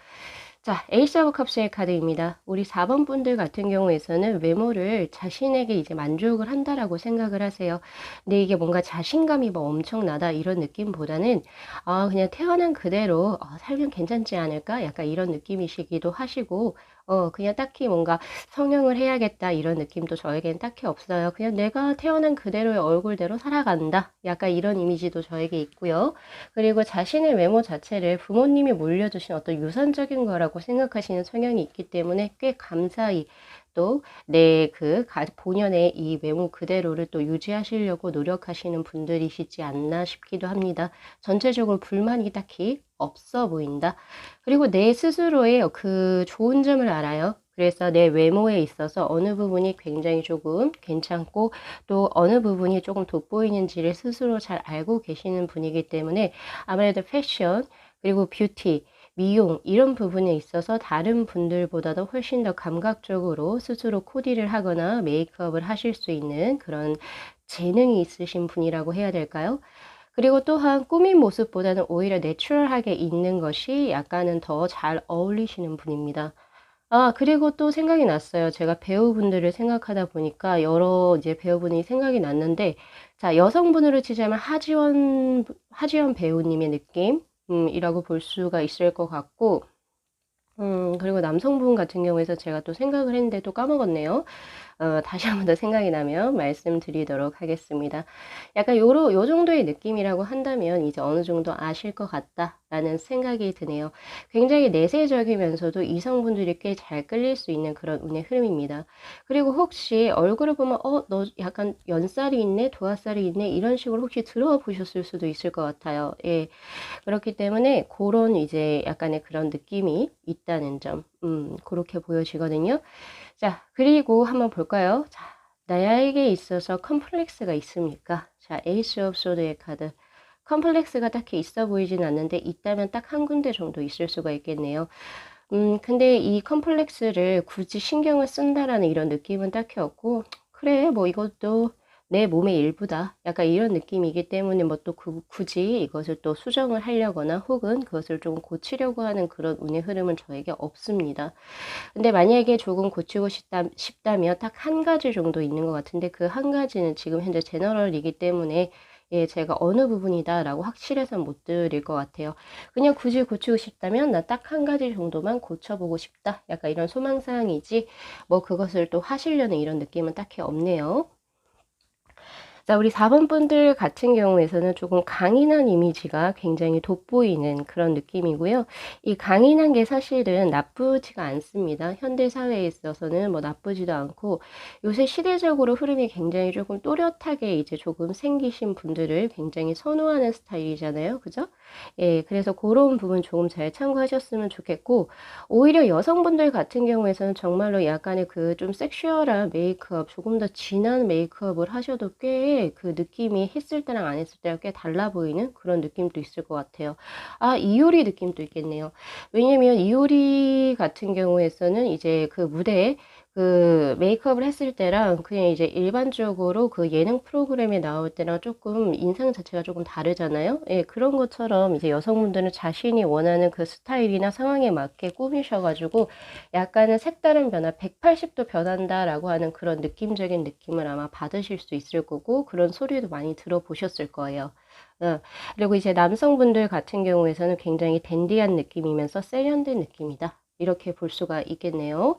자, 에이스 오브 컵스의 카드입니다. 우리 4번 분들 같은 경우에서는 외모를 자신에게 이제 만족을 한다라고 생각을 하세요. 근데 이게 뭔가 자신감이 뭐 엄청나다 이런 느낌보다는 그냥 태어난 그대로 살면 괜찮지 않을까? 약간 이런 느낌이시기도 하시고 그냥 딱히 뭔가 성형을 해야겠다 이런 느낌도 저에겐 딱히 없어요. 그냥 내가 태어난 그대로의 얼굴대로 살아간다. 약간 이런 이미지도 저에게 있고요. 그리고 자신의 외모 자체를 부모님이 물려주신 어떤 유산적인 거라고 생각하시는 성향이 있기 때문에 꽤 감사히 또 내 본연의 이 외모 그대로를 또 유지하시려고 노력하시는 분들이시지 않나 싶기도 합니다. 전체적으로 불만이 딱히 없어 보인다. 그리고 내 스스로의 그 좋은 점을 알아요. 그래서 내 외모에 있어서 어느 부분이 굉장히 조금 괜찮고 또 어느 부분이 조금 돋보이는지를 스스로 잘 알고 계시는 분이기 때문에 아무래도 패션 그리고 뷰티 미용 이런 부분에 있어서 다른 분들보다도 훨씬 더 감각적으로 스스로 코디를 하거나 메이크업을 하실 수 있는 그런 재능이 있으신 분이라고 해야 될까요? 그리고 또한 꾸민 모습보다는 오히려 내추럴하게 있는 것이 약간은 더 잘 어울리시는 분입니다. 아, 그리고 또 생각이 났어요. 제가 배우분들을 생각하다 보니까 여러 이제 배우분이 생각이 났는데, 자, 여성분으로 치자면 하지원 배우님의 느낌, 이라고 볼 수가 있을 것 같고, 그리고 남성분 같은 경우에서 제가 또 생각을 했는데 또 까먹었네요. 다시 한번 더 생각이 나면 말씀드리도록 하겠습니다. 약간 요 정도의 느낌이라고 한다면 이제 어느 정도 아실 것 같다라는 생각이 드네요. 굉장히 내세적이면서도 이성분들이 꽤 잘 끌릴 수 있는 그런 운의 흐름입니다. 그리고 혹시 얼굴을 보면 너 약간 연살이 있네, 도화살이 있네 이런 식으로 혹시 들어보셨을 수도 있을 것 같아요. 예. 그렇기 때문에 그런 이제 약간의 그런 느낌이 있다는 점, 그렇게 보여지거든요. 자, 그리고 한번 볼까요? 자, 나에게 있어서 컴플렉스가 있습니까? 자, 에이스 오브 소드의 카드. 컴플렉스가 딱히 있어 보이진 않는데 있다면 딱 한 군데 정도 있을 수가 있겠네요. 근데 이 컴플렉스를 굳이 신경을 쓴다라는 이런 느낌은 딱히 없고, 그래, 뭐 이것도 내 몸의 일부다. 약간 이런 느낌이기 때문에 뭐 또 굳이 이것을 또 수정을 하려거나 혹은 그것을 좀 고치려고 하는 그런 운의 흐름은 저에게 없습니다. 근데 만약에 조금 고치고 싶다면 딱 한 가지 정도 있는 것 같은데 그 한 가지는 지금 현재 제너럴이기 때문에 예, 제가 어느 부분이다라고 확실해서는 못 드릴 것 같아요. 그냥 굳이 고치고 싶다면 나 딱 한 가지 정도만 고쳐보고 싶다. 약간 이런 소망사항이지 뭐 그것을 또 하시려는 이런 느낌은 딱히 없네요. 자, 우리 4번 분들 같은 경우에서는 조금 강인한 이미지가 굉장히 돋보이는 그런 느낌이고요. 이 강인한 게 사실은 나쁘지가 않습니다. 현대 사회에 있어서는 뭐 나쁘지도 않고 요새 시대적으로 흐름이 굉장히 조금 또렷하게 이제 조금 생기신 분들을 굉장히 선호하는 스타일이잖아요. 그죠? 예, 그래서 그런 부분 조금 잘 참고하셨으면 좋겠고 오히려 여성분들 같은 경우에서는 정말로 약간의 그 좀 섹슈얼한 메이크업, 조금 더 진한 메이크업을 하셔도 꽤 그 느낌이 했을 때랑 안 했을 때랑 꽤 달라 보이는 그런 느낌도 있을 것 같아요. 아, 이효리 느낌도 있겠네요. 왜냐면 이효리 같은 경우에서는 이제 그 무대에 그 메이크업을 했을 때랑 그냥 이제 일반적으로 그 예능 프로그램에 나올 때랑 조금 인상 자체가 조금 다르잖아요. 예, 그런 것처럼 이제 여성분들은 자신이 원하는 그 스타일이나 상황에 맞게 꾸미셔가지고 약간은 색다른 변화, 180도 변한다라고 하는 그런 느낌적인 느낌을 아마 받으실 수 있을 거고 그런 소리도 많이 들어보셨을 거예요. 그리고 이제 남성분들 같은 경우에서는 굉장히 댄디한 느낌이면서 세련된 느낌이다. 이렇게 볼 수가 있겠네요.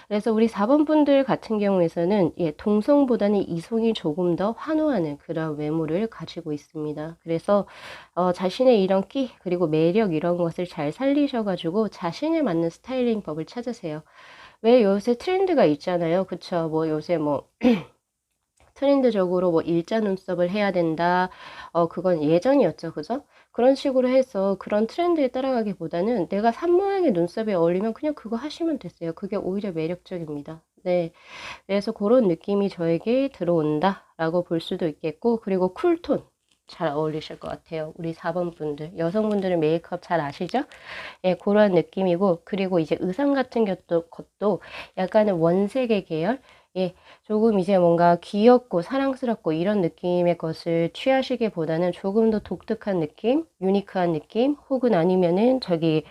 그래서 우리 4번 분들 같은 경우에서는 예, 동성보다는 이성이 조금 더 환호하는 그런 외모를 가지고 있습니다. 그래서 자신의 이런 끼 그리고 매력 이런 것을 잘 살리셔가지고 자신에 맞는 스타일링 법을 찾으세요. 왜 요새 트렌드가 있잖아요. 그쵸? 뭐 요새 뭐 트렌드적으로 뭐 일자 눈썹을 해야 된다. 그건 예전이었죠. 그죠? 그런 식으로 해서 그런 트렌드에 따라가기보다는 내가 산모양의 눈썹에 어울리면 그냥 그거 하시면 됐어요. 그게 오히려 매력적입니다. 네. 그래서 그런 느낌이 저에게 들어온다라고 볼 수도 있겠고, 그리고 쿨톤. 잘 어울리실 것 같아요. 우리 4번 분들. 여성분들은 메이크업 잘 아시죠? 예, 그런 느낌이고, 그리고 이제 의상 같은 것도 약간은 원색의 계열? 예, 조금 이제 뭔가 귀엽고 사랑스럽고 이런 느낌의 것을 취하시기보다는 조금 더 독특한 느낌, 유니크한 느낌, 혹은 아니면은 저기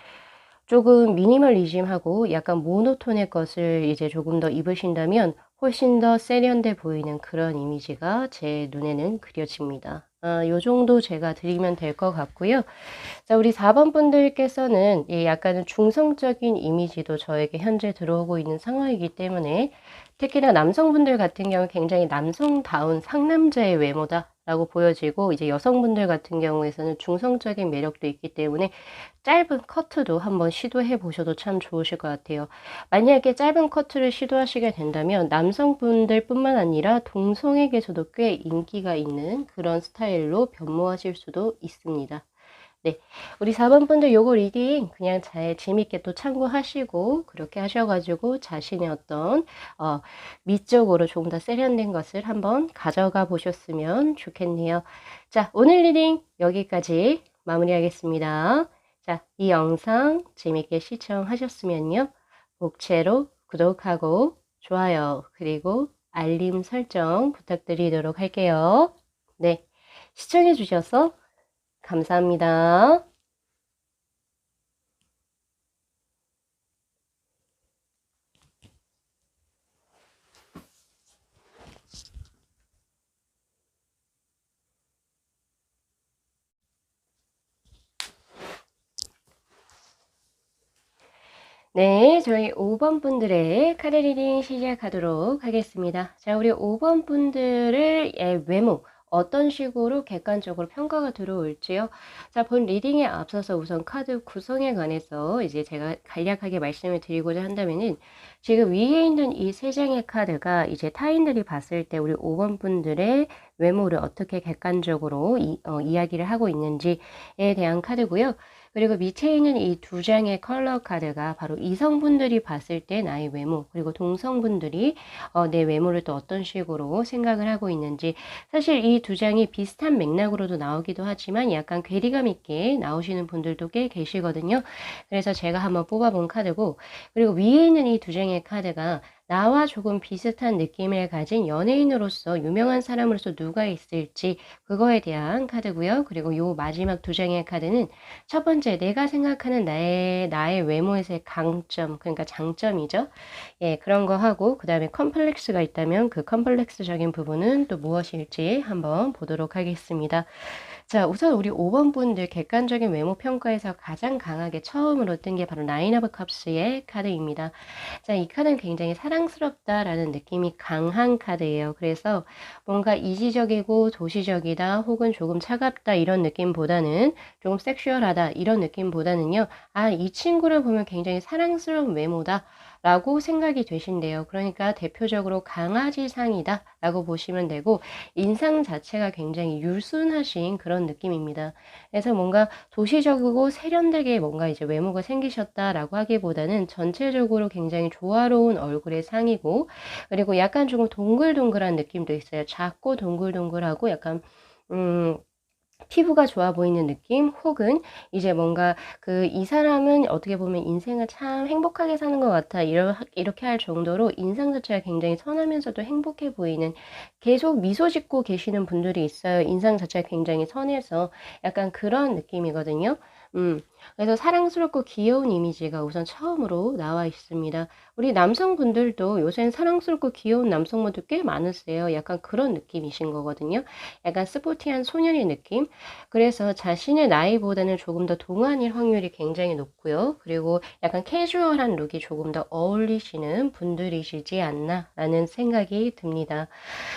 조금 미니멀리즘하고 약간 모노톤의 것을 이제 조금 더 입으신다면 훨씬 더 세련돼 보이는 그런 이미지가 제 눈에는 그려집니다. 요 정도 제가 드리면 될 것 같고요. 자, 우리 4번 분들께서는 예, 약간은 중성적인 이미지도 저에게 현재 들어오고 있는 상황이기 때문에 특히나 남성분들 같은 경우 굉장히 남성다운 상남자의 외모다라고 보여지고 이제 여성분들 같은 경우에서는 중성적인 매력도 있기 때문에 짧은 커트도 한번 시도해 보셔도 참 좋으실 것 같아요. 만약에 짧은 커트를 시도하시게 된다면 남성분들 뿐만 아니라 동성에게서도 꽤 인기가 있는 그런 스타일로 변모하실 수도 있습니다. 네. 우리 4번 분들 요거 리딩 그냥 잘 재밌게 또 참고하시고 그렇게 하셔가지고 자신의 어떤 미적으로 조금 더 세련된 것을 한번 가져가 보셨으면 좋겠네요. 자, 오늘 리딩 여기까지 마무리하겠습니다. 자, 이 영상 재밌게 시청하셨으면요. 복채로 구독하고 좋아요 그리고 알림 설정 부탁드리도록 할게요. 네. 시청해 주셔서 감사합니다. 네, 저희 5번 분들의 카드 리딩 시작하도록 하겠습니다. 자, 우리 5번 분들의 외모, 어떤 식으로 객관적으로 평가가 들어올지요? 자, 본 리딩에 앞서서 우선 카드 구성에 관해서 이제 제가 간략하게 말씀을 드리고자 한다면은 지금 위에 있는 이 세 장의 카드가 이제 타인들이 봤을 때 우리 5번 분들의 외모를 어떻게 객관적으로 이야기를 하고 있는지에 대한 카드고요. 그리고 밑에 있는 이 두 장의 컬러 카드가 바로 이성분들이 봤을 때 나의 외모, 그리고 동성분들이 내 외모를 또 어떤 식으로 생각을 하고 있는지, 사실 이 두 장이 비슷한 맥락으로도 나오기도 하지만 약간 괴리감 있게 나오시는 분들도 꽤 계시거든요. 그래서 제가 한번 뽑아본 카드고, 그리고 위에 있는 이 두 장의 카드가 나와 조금 비슷한 느낌을 가진 연예인으로서 유명한 사람으로서 누가 있을지 그거에 대한 카드고요. 그리고 요 마지막 두 장의 카드는 첫 번째, 내가 생각하는 나의 외모에서의 강점, 그러니까 장점이죠. 예, 그런 거 하고, 그 다음에 컴플렉스가 있다면 그 컴플렉스적인 부분은 또 무엇일지 한번 보도록 하겠습니다. 자, 우선 우리 5번 분들 객관적인 외모 평가에서 가장 강하게 처음으로 뜬 게 바로 나인 오브 컵스의 카드입니다. 자, 이 카드는 굉장히 사랑스럽다라는 느낌이 강한 카드예요. 그래서 뭔가 이지적이고 도시적이다 혹은 조금 차갑다 이런 느낌보다는 조금 섹슈얼하다 이런 느낌보다는요. 아, 이 친구를 보면 굉장히 사랑스러운 외모다 라고 생각이 되신대요. 그러니까 대표적으로 강아지상이다 라고 보시면 되고 인상 자체가 굉장히 유순하신 그런 느낌입니다. 그래서 뭔가 도시적이고 세련되게 뭔가 이제 외모가 생기셨다라고 하기보다는 전체적으로 굉장히 조화로운 얼굴의 상이고, 그리고 약간 조금 동글동글한 느낌도 있어요. 작고 동글동글하고 약간 음 피부가 좋아 보이는 느낌, 혹은 이제 뭔가 이 사람은 어떻게 보면 인생을 참 행복하게 사는 것 같아 이렇게 할 정도로 인상 자체가 굉장히 선하면서도 행복해 보이는, 계속 미소 짓고 계시는 분들이 있어요. 인상 자체가 굉장히 선해서 약간 그런 느낌이거든요. 음. 그래서 사랑스럽고 귀여운 이미지가 우선 처음으로 나와 있습니다. 우리 남성분들도 요새는 사랑스럽고 귀여운 남성분들 꽤 많으세요. 약간 그런 느낌이신 거거든요. 약간 스포티한 소년의 느낌. 그래서 자신의 나이보다는 조금 더 동안일 확률이 굉장히 높고요. 그리고 약간 캐주얼한 룩이 조금 더 어울리시는 분들이시지 않나라는 생각이 듭니다.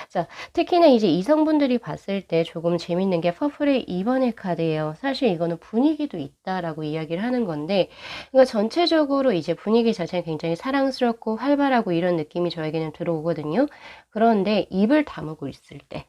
자, 특히나 이제 이성분들이 봤을 때 조금 재밌는 게 퍼플의 2번의 카드예요. 사실 이거는 분위기도 있다라고 이야기를 하는 건데, 그러니까 전체적으로 이제 분위기 자체는 굉장히 사랑스럽고 활발하고 이런 느낌이 저에게는 들어오거든요. 그런데 입을 다물고 있을 때,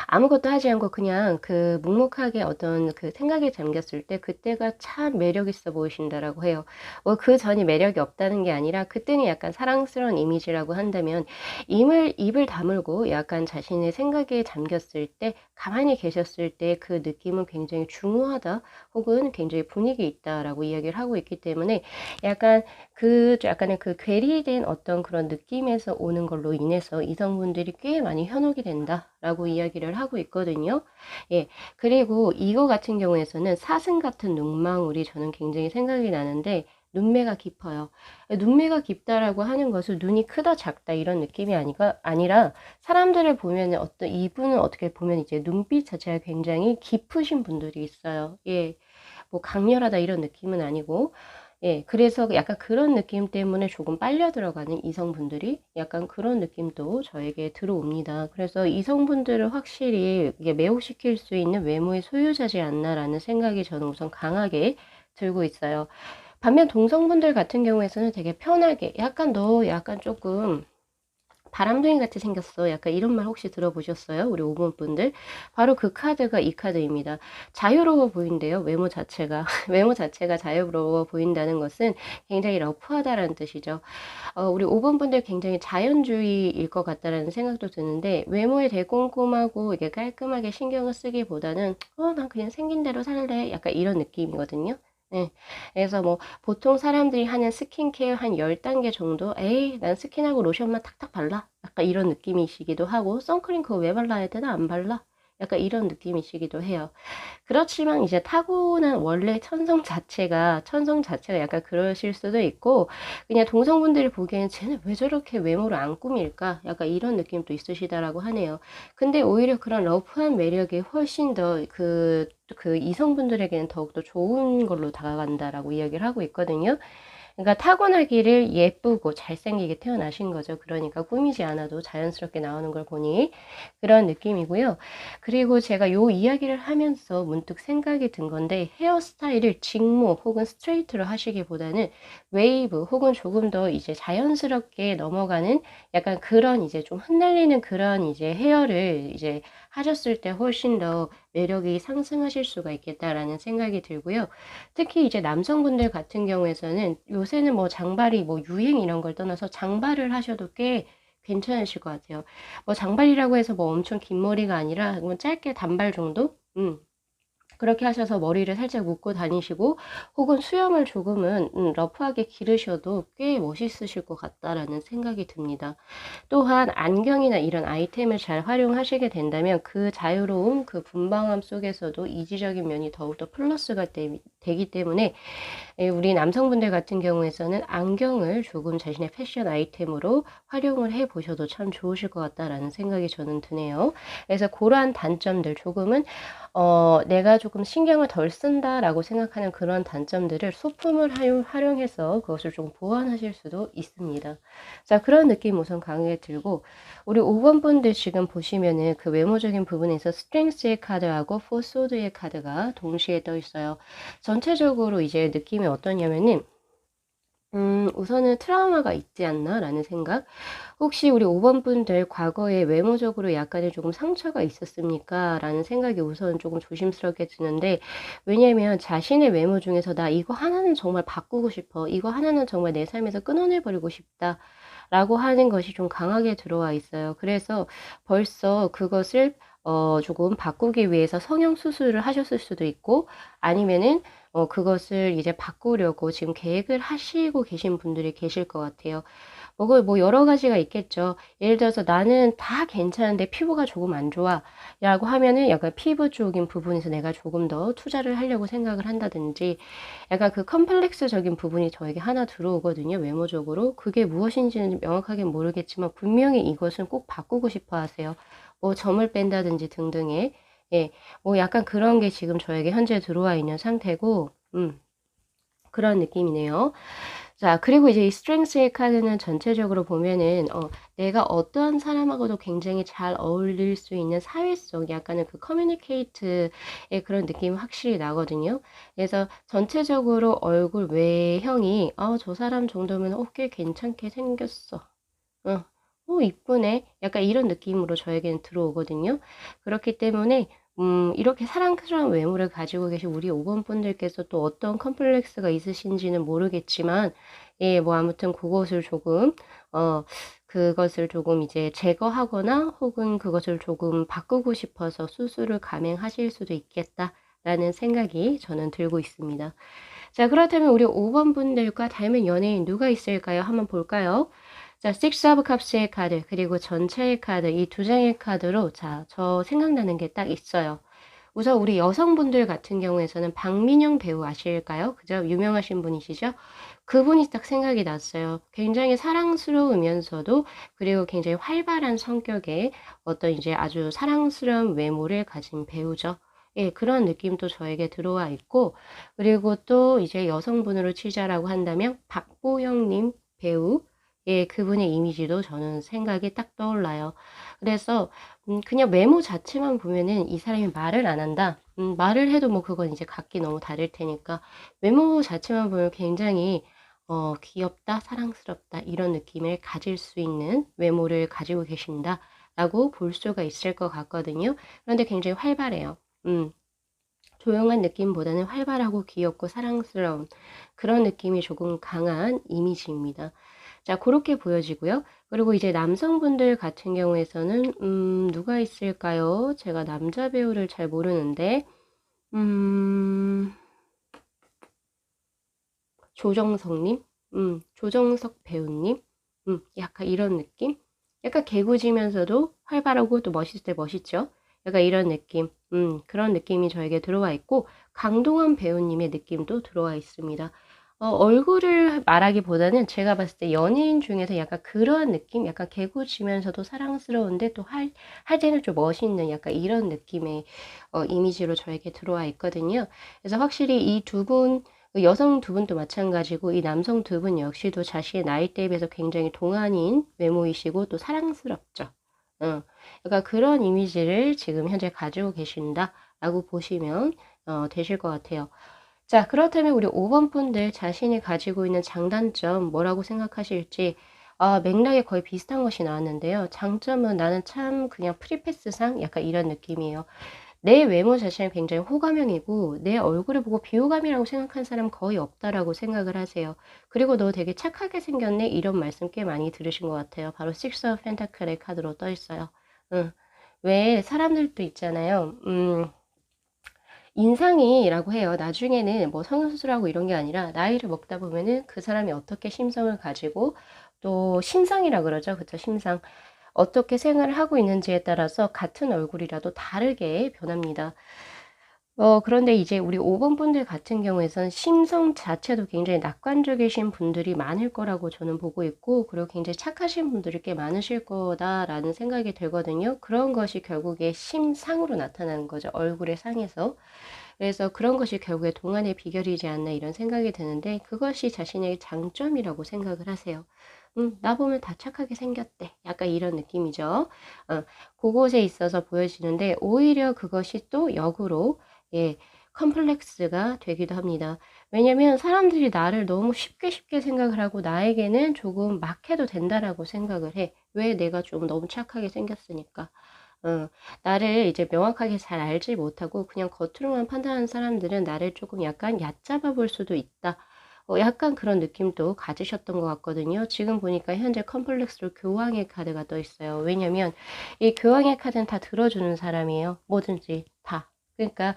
아무것도 하지 않고 그냥 묵묵하게 어떤 생각에 잠겼을 때 그때가 참 매력 있어 보이신다라고 해요. 뭐 그전이 매력이 없다는 게 아니라 그때는 약간 사랑스러운 이미지라고 한다면 입을 다물고 약간 자신의 생각에 잠겼을 때 가만히 계셨을 때 그 느낌은 굉장히 중후하다 혹은 굉장히 분위기 있다라고 이야기를 하고 있기 때문에 약간 약간의 괴리된 어떤 그런 느낌에서 오는 걸로 인해서 이성분들이 꽤 많이 현혹이 된다라고 이야기를 하고 있거든요. 예. 그리고 이거 같은 경우에서는 사슴 같은 눈망울이 저는 굉장히 생각이 나는데, 눈매가 깊어요. 눈매가 깊다라고 하는 것은 눈이 크다 작다 이런 느낌이 아니라 사람들을 보면 이분은 어떻게 보면 이제 눈빛 자체가 굉장히 깊으신 분들이 있어요. 예. 뭐 강렬하다 이런 느낌은 아니고, 예, 그래서 약간 그런 느낌 때문에 조금 빨려 들어가는 이성분들이 약간 그런 느낌도 저에게 들어옵니다. 그래서 이성분들을 확실히 이게 매혹시킬 수 있는 외모의 소유자지 않나라는 생각이 저는 우선 강하게 들고 있어요. 반면 동성분들 같은 경우에서는 되게 편하게 약간 너 약간 조금 바람둥이 같이 생겼어. 약간 이런 말 혹시 들어보셨어요? 우리 5번 분들. 바로 그 카드가 이 카드입니다. 자유로워 보인대요. 외모 자체가. 외모 자체가 자유로워 보인다는 것은 굉장히 러프하다라는 뜻이죠. 우리 5번 분들 굉장히 자연주의일 것 같다라는 생각도 드는데, 외모에 되게 꼼꼼하고 이게 깔끔하게 신경을 쓰기보다는 난 그냥 생긴 대로 살래. 약간 이런 느낌이거든요. 네. 그래서 뭐 보통 사람들이 하는 스킨케어 한 10단계 정도, 에이 난 스킨하고 로션만 탁탁 발라, 약간 이런 느낌이시기도 하고, 선크림 그거 왜 발라야 되나 안 발라, 약간 이런 느낌이시기도 해요. 그렇지만 이제 타고난 원래 천성 자체가 약간 그러실 수도 있고, 그냥 동성분들이 보기에는 쟤는 왜 저렇게 외모를 안 꾸밀까? 약간 이런 느낌도 있으시다라고 하네요. 근데 오히려 그런 러프한 매력이 훨씬 더 그 이성분들에게는 더욱더 좋은 걸로 다가간다라고 이야기를 하고 있거든요. 그러니까 타고나기를 예쁘고 잘생기게 태어나신 거죠. 그러니까 꾸미지 않아도 자연스럽게 나오는 걸 보니 그런 느낌이고요. 그리고 제가 요 이야기를 하면서 문득 생각이 든 건데, 헤어스타일을 직모 혹은 스트레이트로 하시기보다는 웨이브 혹은 조금 더 이제 자연스럽게 넘어가는 약간 그런 이제 좀 흩날리는 그런 이제 헤어를 이제 하셨을 때 훨씬 더 매력이 상승하실 수가 있겠다라는 생각이 들고요. 특히 이제 남성분들 같은 경우에서는 요새는 뭐 장발이 뭐 유행 이런 걸 떠나서 장발을 하셔도 꽤 괜찮으실 것 같아요. 뭐 장발이라고 해서 뭐 엄청 긴 머리가 아니라 뭐 짧게 단발 정도? 그렇게 하셔서 머리를 살짝 묶고 다니시고, 혹은 수염을 조금은 러프하게 기르셔도 꽤 멋있으실 것 같다라는 생각이 듭니다. 또한 안경이나 이런 아이템을 잘 활용하시게 된다면 그 자유로움, 그 분방함 속에서도 이지적인 면이 더욱더 플러스가 되기 때문에, 우리 남성분들 같은 경우에서는 안경을 조금 자신의 패션 아이템으로 활용을 해 보셔도 참 좋으실 것 같다라는 생각이 저는 드네요. 그래서 그러한 단점들 조금은 내가 조금 신경을 덜 쓴다라고 생각하는 그런 단점들을 소품을 활용해서 그것을 좀 보완하실 수도 있습니다. 자, 그런 느낌 우선 강하게 들고, 우리 5번 분들 지금 보시면은 그 외모적인 부분에서 스트렝스의 카드하고 포소드의 카드가 동시에 떠 있어요. 전체적으로 이제 느낌이 어떠냐면은, 우선은 트라우마가 있지 않나 라는 생각. 혹시 우리 5번 분들 과거에 외모적으로 약간의 조금 상처가 있었습니까? 라는 생각이 우선 조금 조심스럽게 드는데, 왜냐면 자신의 외모 중에서 나 이거 하나는 정말 바꾸고 싶어. 이거 하나는 정말 내 삶에서 끊어내버리고 싶다. 라고 하는 것이 좀 강하게 들어와 있어요. 그래서 벌써 그것을 조금 바꾸기 위해서 성형수술을 하셨을 수도 있고, 아니면은 그것을 이제 바꾸려고 지금 계획을 하시고 계신 분들이 계실 것 같아요. 뭐 여러 가지가 있겠죠. 예를 들어서 나는 다 괜찮은데 피부가 조금 안 좋아 라고 하면은 약간 피부 쪽인 부분에서 내가 조금 더 투자를 하려고 생각을 한다든지, 약간 그 컴플렉스적인 부분이 저에게 하나 들어오거든요. 외모적으로. 그게 무엇인지는 명확하게 모르겠지만 분명히 이것은 꼭 바꾸고 싶어 하세요. 뭐 점을 뺀다든지 등등의, 예, 뭐 약간 그런 게 지금 저에게 현재 들어와 있는 상태고, 그런 느낌이네요. 자, 그리고 이제 이 스트렝스의 카드는 전체적으로 보면은 내가 어떠한 사람하고도 굉장히 잘 어울릴 수 있는 사회성, 약간은 그 커뮤니케이트의 그런 느낌이 확실히 나거든요. 그래서 전체적으로 얼굴 외형이 저 사람 정도면 꽤 괜찮게 생겼어. 어, 이쁘네. 약간 이런 느낌으로 저에게는 들어오거든요. 그렇기 때문에 이렇게 사랑스러운 외모를 가지고 계신 우리 5번 분들께서 또 어떤 컴플렉스가 있으신지는 모르겠지만, 예, 뭐 아무튼 그것을 조금 그것을 조금 이제 제거하거나 혹은 그것을 조금 바꾸고 싶어서 수술을 감행하실 수도 있겠다라는 생각이 저는 들고 있습니다. 자, 그렇다면 우리 5번 분들과 닮은 연예인 누가 있을까요? 한번 볼까요? 자, Six of Cups의 카드, 그리고 전체의 카드, 이 두 장의 카드로, 자, 저 생각나는 게 딱 있어요. 우선 우리 여성분들 같은 경우에서는 박민영 배우 아실까요? 그죠? 유명하신 분이시죠? 그분이 딱 생각이 났어요. 굉장히 사랑스러우면서도, 그리고 굉장히 활발한 성격의 어떤 이제 아주 사랑스러운 외모를 가진 배우죠. 예, 그런 느낌도 저에게 들어와 있고, 그리고 또 이제 여성분으로 치자라고 한다면 박보영님 배우, 예, 그분의 이미지도 저는 생각이 딱 떠올라요. 그래서 그냥 외모 자체만 보면은 이 사람이 말을 안 한다. 말을 해도 뭐 그건 이제 각기 너무 다를 테니까 외모 자체만 보면 굉장히 귀엽다, 사랑스럽다 이런 느낌을 가질 수 있는 외모를 가지고 계신다라고 볼 수가 있을 것 같거든요. 그런데 굉장히 활발해요. 조용한 느낌보다는 활발하고 귀엽고 사랑스러운 그런 느낌이 조금 강한 이미지입니다. 자, 그렇게 보여지고요. 그리고 이제 남성분들 같은 경우에서는 누가 있을까요? 제가 남자 배우를 잘 모르는데 조정석님? 조정석 배우님? 약간 이런 느낌? 약간 개구지면서도 활발하고 또 멋있을 때 멋있죠? 약간 이런 느낌. 그런 느낌이 저에게 들어와 있고 강동원 배우님의 느낌도 들어와 있습니다. 얼굴을 말하기보다는 제가 봤을 때 연예인 중에서 약간 그런 느낌? 약간 개구지면서도 사랑스러운데 또 할 때는 좀 멋있는 약간 이런 느낌의 이미지로 저에게 들어와 있거든요. 그래서 확실히 이 두 분, 그 여성 두 분도 마찬가지고 이 남성 두 분 역시도 자신의 나이대에 비해서 굉장히 동안인 외모이시고 또 사랑스럽죠. 약간 그런 이미지를 지금 현재 가지고 계신다라고 보시면 되실 것 같아요. 자, 그렇다면 우리 5번 분들 자신이 가지고 있는 장단점 뭐라고 생각하실지 맥락에 거의 비슷한 것이 나왔는데요. 장점은 나는 참 그냥 프리패스상 약간 이런 느낌이에요. 내 외모 자체는 굉장히 호감형이고 내 얼굴을 보고 비호감이라고 생각한 사람 거의 없다라고 생각을 하세요. 그리고 너 되게 착하게 생겼네 이런 말씀 꽤 많이 들으신 것 같아요. 바로 Six of Pentacle의 카드로 떠 있어요. 응. 왜 사람들도 있잖아요. 인상이라고 해요. 나중에는 뭐 성형수술하고 이런 게 아니라 나이를 먹다 보면은 그 사람이 어떻게 심성을 가지고 또 심상이라 그러죠. 그쵸? 심상. 어떻게 생활을 하고 있는지에 따라서 같은 얼굴이라도 다르게 변합니다. 그런데 이제 우리 5번 분들 같은 경우에선 심성 자체도 굉장히 낙관적이신 분들이 많을 거라고 저는 보고 있고, 그리고 굉장히 착하신 분들이 꽤 많으실 거다라는 생각이 들거든요. 그런 것이 결국에 심상으로 나타나는 거죠. 얼굴의 상에서. 그래서 그런 것이 결국에 동안의 비결이지 않나 이런 생각이 드는데, 그것이 자신의 장점이라고 생각을 하세요. 나 보면 다 착하게 생겼대. 약간 이런 느낌이죠. 그곳에 있어서 보여지는데, 오히려 그것이 또 역으로 예, 컴플렉스가 되기도 합니다. 왜냐면 사람들이 나를 너무 쉽게 생각을 하고 나에게는 조금 막 해도 된다라고 생각을 해. 왜? 내가 좀 너무 착하게 생겼으니까. 나를 이제 명확하게 잘 알지 못하고 그냥 겉으로만 판단하는 사람들은 나를 조금 약간 얕잡아 볼 수도 있다. 약간 그런 느낌도 가지셨던 것 같거든요. 지금 보니까 현재 컴플렉스로 교황의 카드가 떠 있어요. 왜냐면 이 교황의 카드는 다 들어주는 사람이에요. 뭐든지 다. 그러니까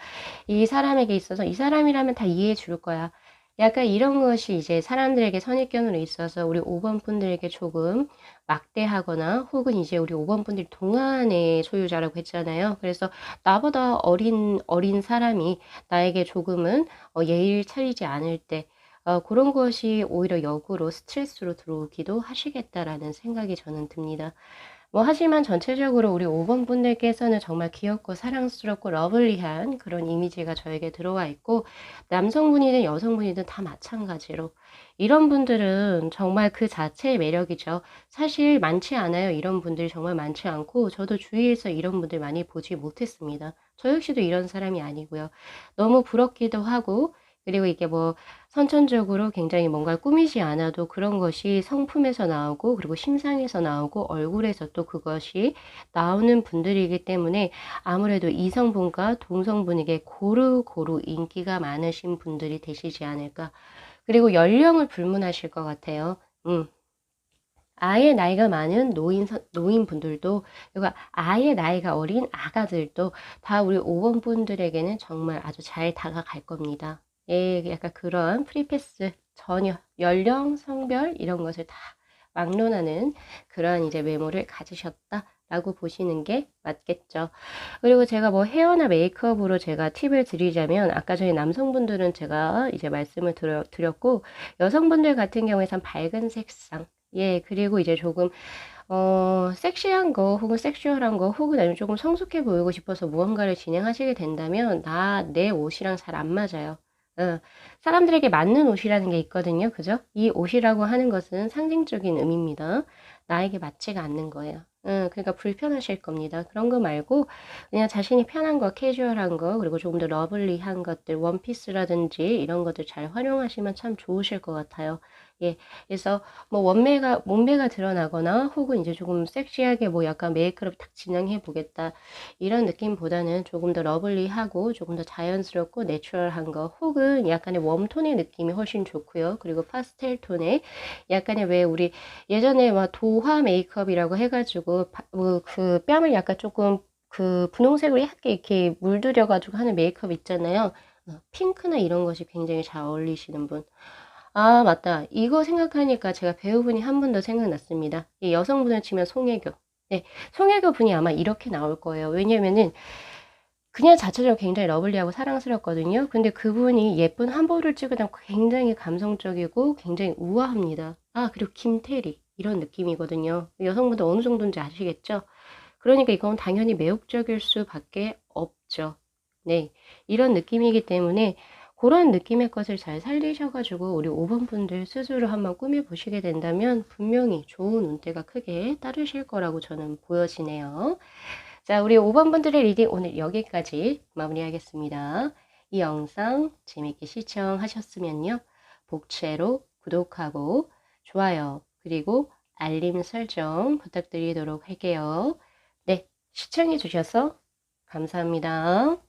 이 사람에게 있어서 이 사람이라면 다 이해해 줄 거야. 약간 이런 것이 이제 사람들에게 선입견으로 있어서 우리 5번 분들에게 조금 막대하거나 혹은 이제 우리 5번 분들이 동안의 소유자라고 했잖아요. 그래서 나보다 어린 사람이 나에게 조금은 예의를 차리지 않을 때 그런 것이 오히려 역으로 스트레스로 들어오기도 하시겠다라는 생각이 저는 듭니다. 하지만 전체적으로 우리 5번 분들께서는 정말 귀엽고 사랑스럽고 러블리한 그런 이미지가 저에게 들어와 있고, 남성분이든 여성분이든 다 마찬가지로 이런 분들은 정말 그 자체의 매력이죠. 사실 많지 않아요. 이런 분들이 정말 많지 않고 저도 주위에서 이런 분들 많이 보지 못했습니다. 저 역시도 이런 사람이 아니고요. 너무 부럽기도 하고, 그리고 이게 선천적으로 굉장히 뭔가를 꾸미지 않아도 그런 것이 성품에서 나오고 그리고 심상에서 나오고 얼굴에서 또 그것이 나오는 분들이기 때문에 아무래도 이성분과 동성분에게 고루고루 인기가 많으신 분들이 되시지 않을까. 그리고 연령을 불문하실 것 같아요. 아예 나이가 많은 노인분들도, 그리고 아예 나이가 어린 아가들도 다 우리 5번 분들에게는 정말 아주 잘 다가갈 겁니다. 예, 약간 그런 프리패스 전혀 연령, 성별 이런 것을 다 막론하는 그런 이제 메모를 가지셨다라고 보시는 게 맞겠죠. 그리고 제가 헤어나 메이크업으로 제가 팁을 드리자면 아까 전에 남성분들은 제가 이제 말씀을 드렸고 여성분들 같은 경우에선 밝은 색상 예, 그리고 이제 조금, 섹시한 거, 혹은 섹슈얼한 거, 혹은 아니면 조금 성숙해 보이고 싶어서 무언가를 진행하시게 된다면, 내 옷이랑 잘 안 맞아요. 사람들에게 맞는 옷이라는 게 있거든요. 그죠? 이 옷이라고 하는 것은 상징적인 의미입니다. 나에게 맞지가 않는 거예요. 그러니까 불편하실 겁니다. 그런 거 말고, 그냥 자신이 편한 거, 캐주얼한 거, 그리고 조금 더 러블리한 것들, 원피스라든지 이런 것들 잘 활용하시면 참 좋으실 것 같아요. 예. 그래서 몸매가 드러나거나 혹은 이제 조금 섹시하게 약간 메이크업 탁 진행해 보겠다. 이런 느낌보다는 조금 더 러블리하고 조금 더 자연스럽고 내추럴한 거 혹은 약간의 웜톤의 느낌이 훨씬 좋고요. 그리고 파스텔 톤의 약간의 왜 우리 예전에 도화 메이크업이라고 해가지고 그 뺨을 약간 조금 그 분홍색으로 얇게 이렇게 물들여 가지고 하는 메이크업 있잖아요. 핑크나 이런 것이 굉장히 잘 어울리시는 분. 아, 맞다. 이거 생각하니까 제가 배우분이 한 분 더 생각났습니다. 이 여성분을 치면 송혜교. 네. 송혜교 분이 아마 이렇게 나올 거예요. 왜냐면은 그냥 자체적으로 굉장히 러블리하고 사랑스럽거든요. 근데 그분이 예쁜 한복을 찍으면 굉장히 감성적이고 굉장히 우아합니다. 아 그리고 김태리 이런 느낌이거든요. 여성분들 어느 정도인지 아시겠죠? 그러니까 이건 당연히 매혹적일 수밖에 없죠. 네. 이런 느낌이기 때문에 고런 느낌의 것을 잘 살리셔 가지고 우리 5번 분들 스스로 한번 꾸며 보시게 된다면 분명히 좋은 운대가 크게 따르실 거라고 저는 보여지네요. 자, 우리 5번 분들의 리딩 오늘 여기까지 마무리하겠습니다. 이 영상 재밌게 시청하셨으면요. 복채로 구독하고 좋아요 그리고 알림 설정 부탁드리도록 할게요. 네, 시청해 주셔서 감사합니다.